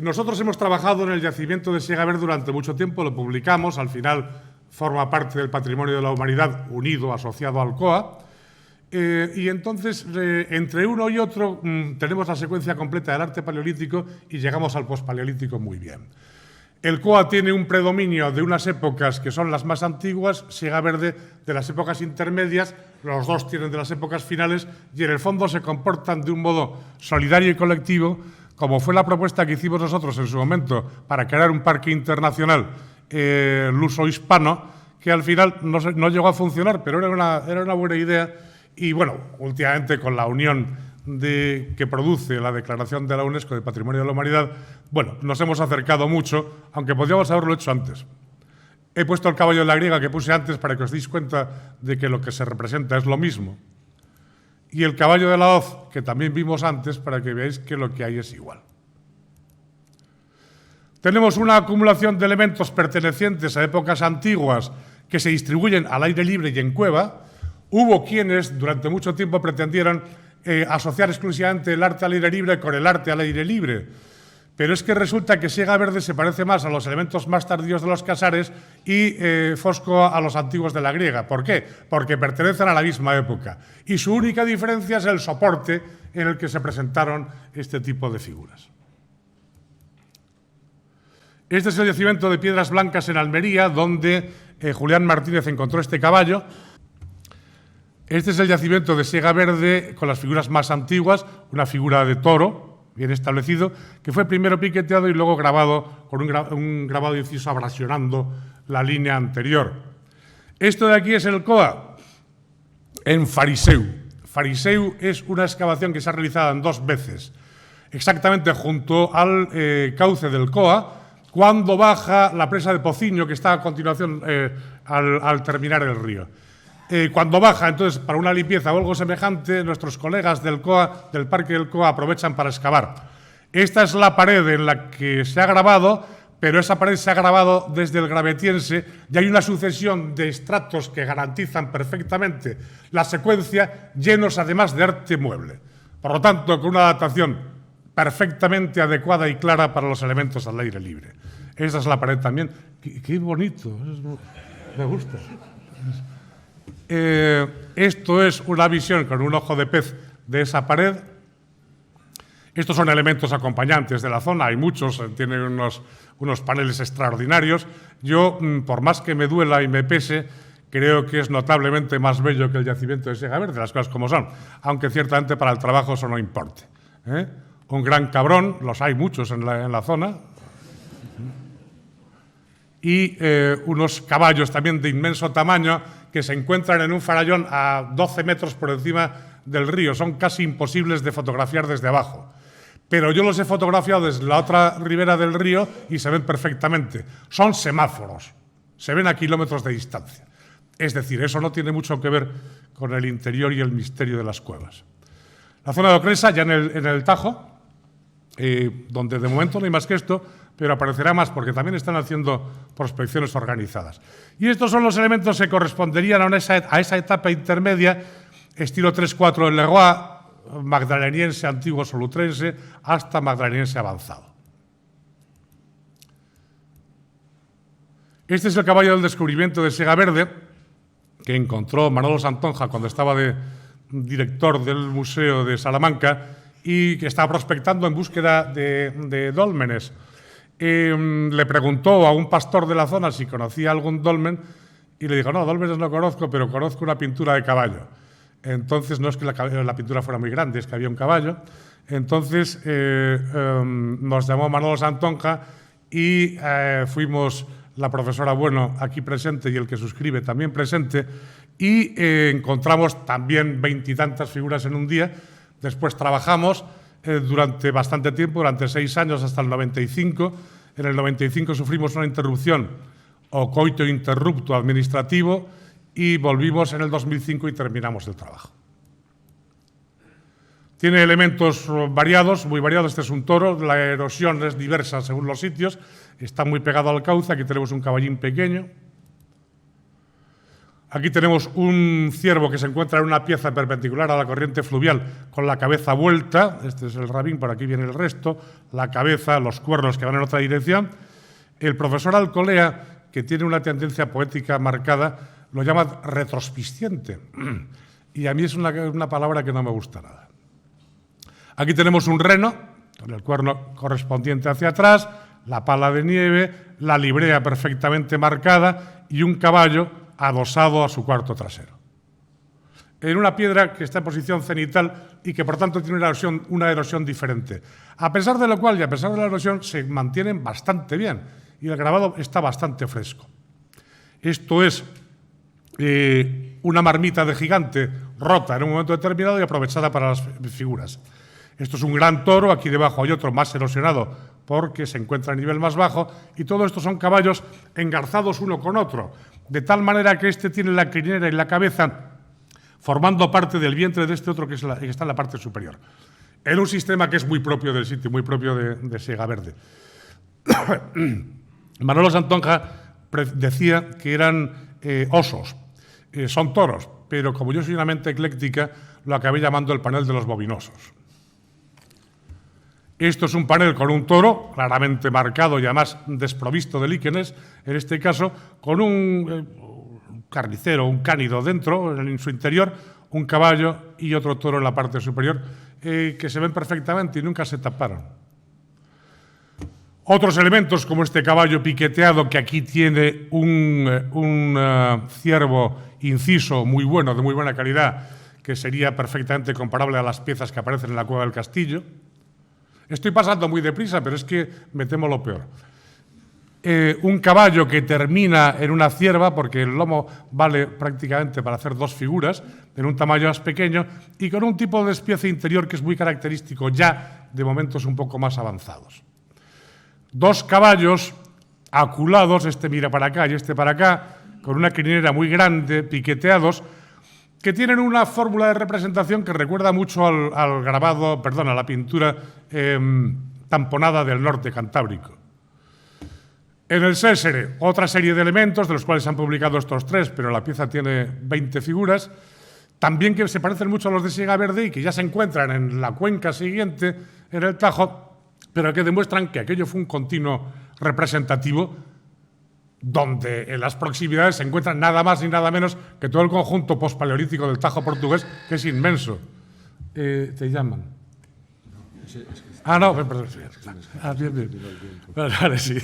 S1: Nosotros hemos trabajado en el yacimiento de Siega Verde durante mucho tiempo, lo publicamos, al final forma parte del Patrimonio de la Humanidad unido, asociado al COA, y entonces entre uno y otro tenemos la secuencia completa del arte paleolítico y llegamos al pospaleolítico muy bien. El COA tiene un predominio de unas épocas que son las más antiguas, Siega Verde de las épocas intermedias, los dos tienen de las épocas finales y en el fondo se comportan de un modo solidario y colectivo, como fue la propuesta que hicimos nosotros en su momento para crear un parque internacional luso-hispano, que al final no llegó a funcionar, pero era una buena idea. Y bueno, últimamente con la unión que produce la declaración de la UNESCO de Patrimonio de la Humanidad, bueno, nos hemos acercado mucho, aunque podríamos haberlo hecho antes. He puesto el caballo de la griega que puse antes para que os deis cuenta de que lo que se representa es lo mismo. Y el caballo de la hoz, que también vimos antes, para que veáis que lo que hay es igual. Tenemos una acumulación de elementos pertenecientes a épocas antiguas que se distribuyen al aire libre y en cueva. Hubo quienes durante mucho tiempo pretendieran asociar exclusivamente el arte al aire libre con el arte al aire libre. Pero es que resulta que Siega Verde se parece más a los elementos más tardíos de los Casares y Fosco a los antiguos de la griega. ¿Por qué? Porque pertenecen a la misma época. Y su única diferencia es el soporte en el que se presentaron este tipo de figuras. Este es el yacimiento de Piedras Blancas en Almería, donde Julián Martínez encontró este caballo. Este es el yacimiento de Siega Verde con las figuras más antiguas, una figura de toro, bien establecido, que fue primero piqueteado y luego grabado con un grabado inciso abrasionando la línea anterior. Esto de aquí es el COA, en Fariseu. Fariseu es una excavación que se ha realizado en 2 veces, exactamente junto al cauce del COA, cuando baja la presa de Pociño, que está a continuación al terminar el río. Cuando baja, entonces, para una limpieza o algo semejante, nuestros colegas del COA, del Parque del COA, aprovechan para excavar. Esta es la pared en la que se ha grabado, pero esa pared se ha grabado desde el Gravetiense y hay una sucesión de estratos que garantizan perfectamente la secuencia, llenos además de arte mueble. Por lo tanto, con una datación perfectamente adecuada y clara para los elementos al aire libre. Esa es la pared también. Qué bonito, me gusta. Esto es una visión con un ojo de pez de esa pared. Estos son elementos acompañantes de la zona, hay muchos, tienen unos paneles extraordinarios. Yo, por más que me duela y me pese, creo que es notablemente más bello que el yacimiento de Siega Verde, las cosas como son, aunque ciertamente para el trabajo eso no importe. Un gran cabrón, los hay muchos en la zona, y unos caballos también de inmenso tamaño que se encuentran en un farallón a 12 metros por encima del río. Son casi imposibles de fotografiar desde abajo. Pero yo los he fotografiado desde la otra ribera del río y se ven perfectamente. Son semáforos, se ven a kilómetros de distancia. Es decir, eso no tiene mucho que ver con el interior y el misterio de las cuevas. La zona de Ocresa, ya en el Tajo, donde de momento no hay más que esto, pero aparecerá más porque también están haciendo prospecciones organizadas. Y estos son los elementos que corresponderían a esa etapa intermedia estilo 3-4 en Leroy, magdaleniense antiguo solutrense, hasta magdaleniense avanzado. Este es el caballo del descubrimiento de Siega Verde, que encontró Manolo Santonja cuando estaba de director del Museo de Salamanca y que estaba prospectando en búsqueda de dólmenes. Le preguntó a un pastor de la zona si conocía algún dolmen y le dijo, no, dólmenes no conozco, pero conozco una pintura de caballo. Entonces, no es que la pintura fuera muy grande, es que había un caballo. Entonces, nos llamó Manolo Santonja y fuimos la profesora Bueno aquí presente y el que suscribe también presente, y encontramos también 20 y tantas figuras en un día. Después trabajamos durante bastante tiempo, durante 6 años hasta el 95. En el 95 sufrimos una interrupción o coito interrupto administrativo y volvimos en el 2005 y terminamos el trabajo. Tiene elementos variados, muy variados. Este es un toro, la erosión es diversa según los sitios, está muy pegado al cauce. Aquí tenemos un caballín pequeño. Aquí tenemos un ciervo que se encuentra en una pieza perpendicular a la corriente fluvial con la cabeza vuelta. Este es el rabín, por aquí viene el resto, la cabeza, los cuernos que van en otra dirección. El profesor Alcolea, que tiene una tendencia poética marcada, lo llama retrospiciente. Y a mí es una palabra que no me gusta nada. Aquí tenemos un reno, con el cuerno correspondiente hacia atrás, la pala de nieve, la librea perfectamente marcada y un caballo adosado a su cuarto trasero. En una piedra que está en posición cenital y que, por tanto, tiene una erosión diferente. A pesar de lo cual, y a pesar de la erosión, se mantienen bastante bien y el grabado está bastante fresco. Esto es una marmita de gigante rota en un momento determinado y aprovechada para las figuras. Esto es un gran toro, aquí debajo hay otro más erosionado porque se encuentra a nivel más bajo, y todo esto son caballos engarzados uno con otro, de tal manera que este tiene la crinera y la cabeza formando parte del vientre de este otro que está en la parte superior. En un sistema que es muy propio del sitio, muy propio de Siega Verde. Manolo Santonja decía que eran osos, son toros, pero como yo soy una mente ecléctica, lo acabé llamando el panel de los bovinosos. Esto es un panel con un toro claramente marcado y además desprovisto de líquenes, en este caso, con un carnicero, un cánido dentro, en su interior, un caballo y otro toro en la parte superior, que se ven perfectamente y nunca se taparon. Otros elementos, como este caballo piqueteado, que aquí tiene un ciervo inciso muy bueno, de muy buena calidad, que sería perfectamente comparable a las piezas que aparecen en la cueva del castillo. Estoy pasando muy deprisa, pero es que me temo lo peor. Un caballo que termina en una cierva, porque el lomo vale prácticamente para hacer 2 figuras, en un tamaño más pequeño, y con un tipo de despiece interior que es muy característico ya de momentos un poco más avanzados. 2 caballos aculados, este mira para acá y este para acá, con una crinera muy grande, piqueteados, que tienen una fórmula de representación que recuerda mucho al grabado, perdón, a la pintura tamponada del norte cantábrico. En el sésere, otra serie de elementos, de los cuales se han publicado estos 3, pero la pieza tiene 20 figuras, también que se parecen mucho a los de Siega Verde y que ya se encuentran en la cuenca siguiente, en el Tajo, pero que demuestran que aquello fue un continuo representativo donde en las proximidades se encuentran nada más ni nada menos que todo el conjunto pospaleolítico del Tajo portugués, que es inmenso. ¿Te llaman? Ah, no, perdón. Ah, bien. Vale, sí.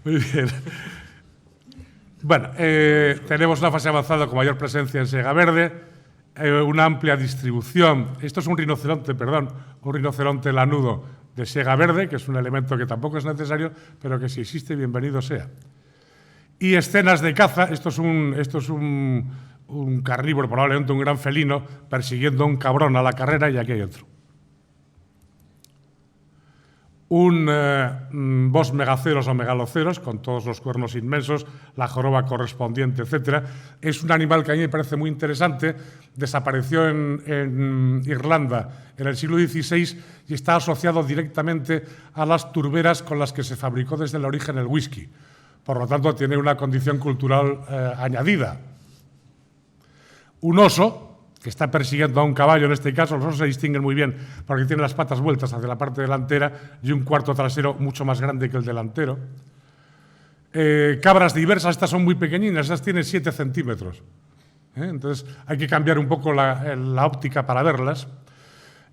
S1: Muy bien. Bueno, tenemos una fase avanzada con mayor presencia en Siega Verde, una amplia distribución. Esto es un rinoceronte lanudo de Siega Verde, que es un elemento que tampoco es necesario, pero que si existe, bienvenido sea. Y escenas de caza. Esto es un carnívoro, probablemente un gran felino, persiguiendo a un cabrón a la carrera, y aquí hay otro. Bos megaceros o megaloceros, con todos los cuernos inmensos, la joroba correspondiente, etc. Es un animal que a mí me parece muy interesante. Desapareció en Irlanda en el siglo XVI y está asociado directamente a las turberas con las que se fabricó desde el origen el whisky. Por lo tanto, tiene una condición cultural añadida. Un oso, que está persiguiendo a un caballo, en este caso. Los osos se distinguen muy bien porque tienen las patas vueltas hacia la parte delantera y un cuarto trasero mucho más grande que el delantero. Cabras diversas, estas son muy pequeñinas, estas tienen 7 centímetros. Entonces hay que cambiar un poco la óptica para verlas.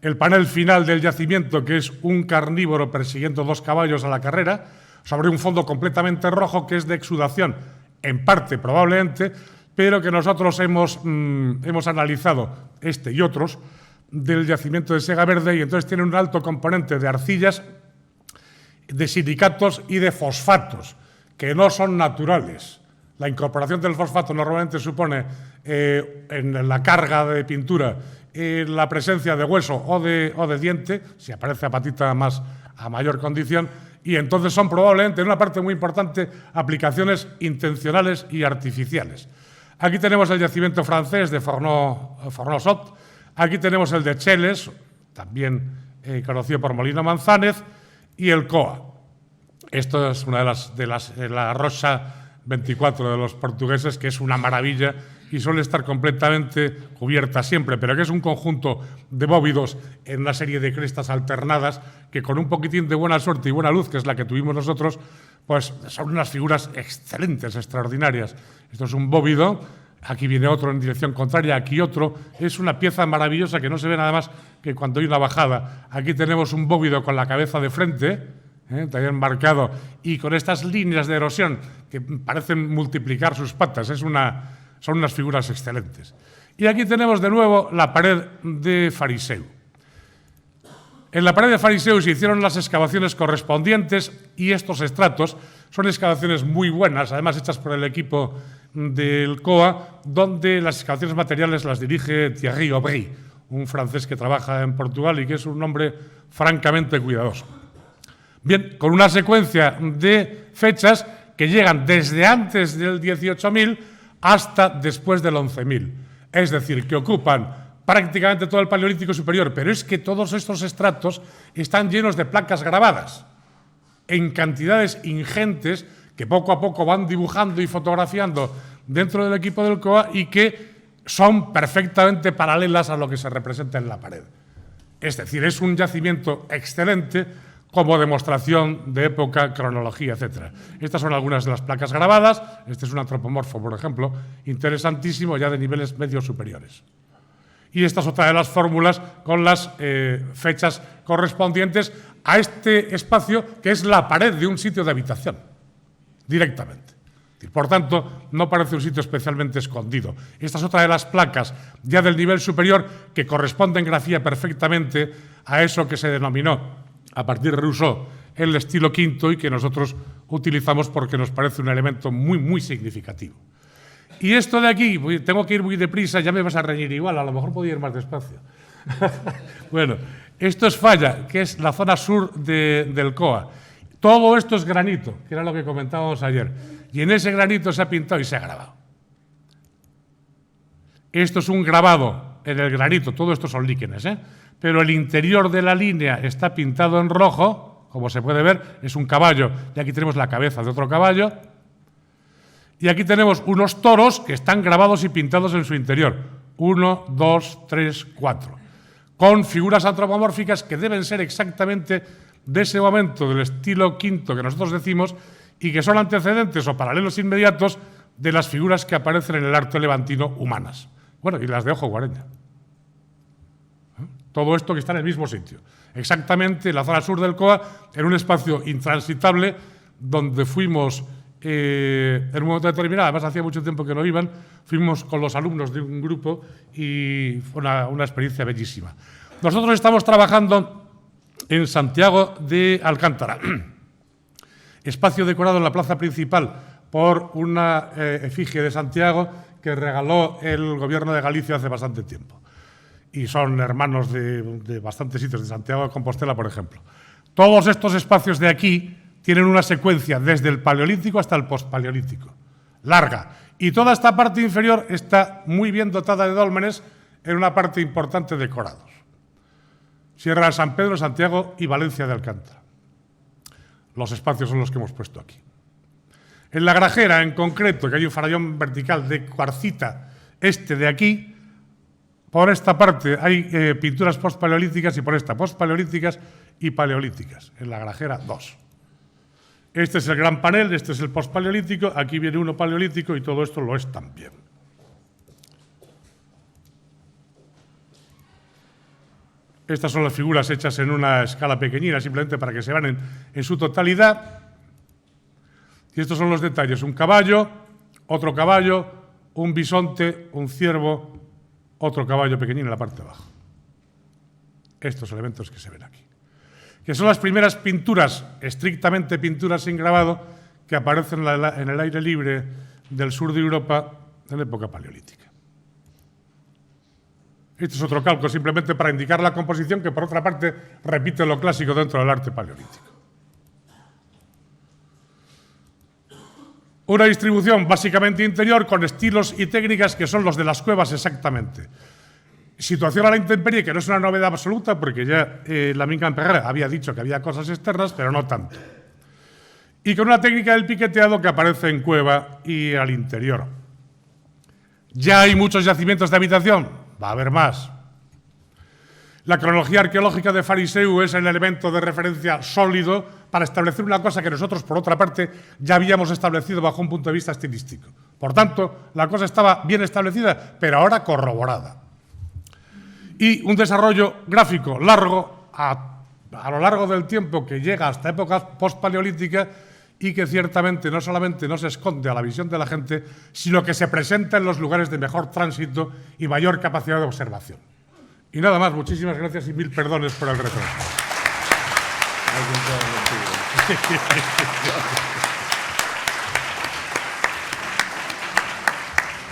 S1: El panel final del yacimiento, que es un carnívoro persiguiendo 2 caballos a la carrera, sobre un fondo completamente rojo que es de exudación, en parte probablemente, pero que nosotros hemos analizado este y otros del yacimiento de Sega Verde, y entonces tiene un alto componente de arcillas, de silicatos y de fosfatos, que no son naturales. La incorporación del fosfato normalmente supone en la carga de pintura la presencia de hueso o de diente, si aparece apatita más a mayor condición, y entonces son probablemente, en una parte muy importante, aplicaciones intencionales y artificiales. Aquí tenemos el yacimiento francés de Fornos-Sot, aquí tenemos el de Cheles, también conocido por Molino Manzánez, y el COA. Esto es una de la Rocha 24 de los portugueses, que es una maravilla y suele estar completamente cubierta siempre, pero que es un conjunto de bóvidos en una serie de crestas alternadas que, con un poquitín de buena suerte y buena luz, que es la que tuvimos nosotros, pues son unas figuras excelentes, extraordinarias. Esto es un bóvido, aquí viene otro en dirección contraria, aquí otro. Es una pieza maravillosa que no se ve nada más que cuando hay una bajada. Aquí tenemos un bóvido con la cabeza de frente, también marcado, y con estas líneas de erosión que parecen multiplicar sus patas. Son unas figuras excelentes. Y aquí tenemos de nuevo la pared de Fariseu. En la pared de Fariseu se hicieron las excavaciones correspondientes, y estos estratos son excavaciones muy buenas, además hechas por el equipo del COA, donde las excavaciones materiales las dirige Thierry Aubry, un francés que trabaja en Portugal y que es un hombre francamente cuidadoso. Bien, con una secuencia de fechas que llegan desde antes del 18.000 hasta después del 11.000. Es decir, que ocupan prácticamente todo el Paleolítico superior, pero es que todos estos estratos están llenos de placas grabadas en cantidades ingentes que poco a poco van dibujando y fotografiando dentro del equipo del COA y que son perfectamente paralelas a lo que se representa en la pared. Es decir, es un yacimiento excelente como demostración de época, cronología, etc. Estas son algunas de las placas grabadas. Este es un antropomorfo, por ejemplo, interesantísimo, ya de niveles medios superiores. Y esta es otra de las fórmulas con las fechas correspondientes a este espacio, que es la pared de un sitio de habitación, directamente. Por tanto, no parece un sitio especialmente escondido. Esta es otra de las placas ya del nivel superior que corresponde en grafía perfectamente a eso que se denominó a partir de Rousseau el estilo quinto y que nosotros utilizamos porque nos parece un elemento muy, muy significativo. Y esto de aquí, tengo que ir muy deprisa, ya me vas a reñir igual, a lo mejor podía ir más despacio. Bueno, esto es Falla, que es la zona sur del COA. Todo esto es granito, que era lo que comentábamos ayer. Y en ese granito se ha pintado y se ha grabado. Esto es un grabado en el granito, todo esto son líquenes, pero el interior de la línea está pintado en rojo, como se puede ver, es un caballo, y aquí tenemos la cabeza de otro caballo, y aquí tenemos unos toros que están grabados y pintados en su interior, 1, 2, 3, 4, con figuras antropomórficas que deben ser exactamente de ese momento, del estilo quinto que nosotros decimos, y que son antecedentes o paralelos inmediatos de las figuras que aparecen en el arte levantino humanas. Bueno, y las de Ojo Guareña. Todo esto que está en el mismo sitio. Exactamente en la zona sur del COA, en un espacio intransitable, donde fuimos en un momento determinado, además hacía mucho tiempo que no iban, fuimos con los alumnos de un grupo y fue una experiencia bellísima. Nosotros estamos trabajando en Santiago de Alcántara, espacio decorado en la plaza principal por una efigie de Santiago que regaló el gobierno de Galicia hace bastante tiempo. Y son hermanos de bastantes sitios, de Santiago de Compostela, por ejemplo. Todos estos espacios de aquí tienen una secuencia desde el Paleolítico hasta el Postpaleolítico, larga. Y toda esta parte inferior está muy bien dotada de dólmenes en una parte importante decorados. Sierra de San Pedro, Santiago y Valencia de Alcántara. Los espacios son los que hemos puesto aquí. En la Grajera, en concreto, que hay un farallón vertical de cuarcita de aquí, Por esta parte hay pinturas postpaleolíticas y por esta postpaleolíticas y paleolíticas, en la Grajera 2. Este es el gran panel, este es el postpaleolítico, aquí viene uno paleolítico y todo esto lo es también. Estas son las figuras hechas en una escala pequeñina, simplemente para que se vean en su totalidad. Y estos son los detalles: un caballo, otro caballo, un bisonte, un ciervo, otro caballo pequeñín en la parte de abajo. Estos elementos que se ven aquí. Que son las primeras pinturas, estrictamente pinturas sin grabado, que aparecen en el aire libre del sur de Europa en época paleolítica. Este es otro calco, simplemente para indicar la composición, que por otra parte repite lo clásico dentro del arte paleolítico. Una distribución básicamente interior con estilos y técnicas que son los de las cuevas exactamente. Situación a la intemperie, que no es una novedad absoluta, porque ya Lamin Camperré había dicho que había cosas externas, pero no tanto. Y con una técnica del piqueteado que aparece en cueva y al interior. ¿Ya hay muchos yacimientos de habitación? Va a haber más. La cronología arqueológica de Fariseu es el elemento de referencia sólido para establecer una cosa que nosotros, por otra parte, ya habíamos establecido bajo un punto de vista estilístico. Por tanto, la cosa estaba bien establecida, pero ahora corroborada. Y un desarrollo gráfico largo, a lo largo del tiempo, que llega hasta épocas postpaleolíticas y que ciertamente no solamente no se esconde a la visión de la gente, sino que se presenta en los lugares de mejor tránsito y mayor capacidad de observación. Y nada más, muchísimas gracias y mil perdones por el retraso.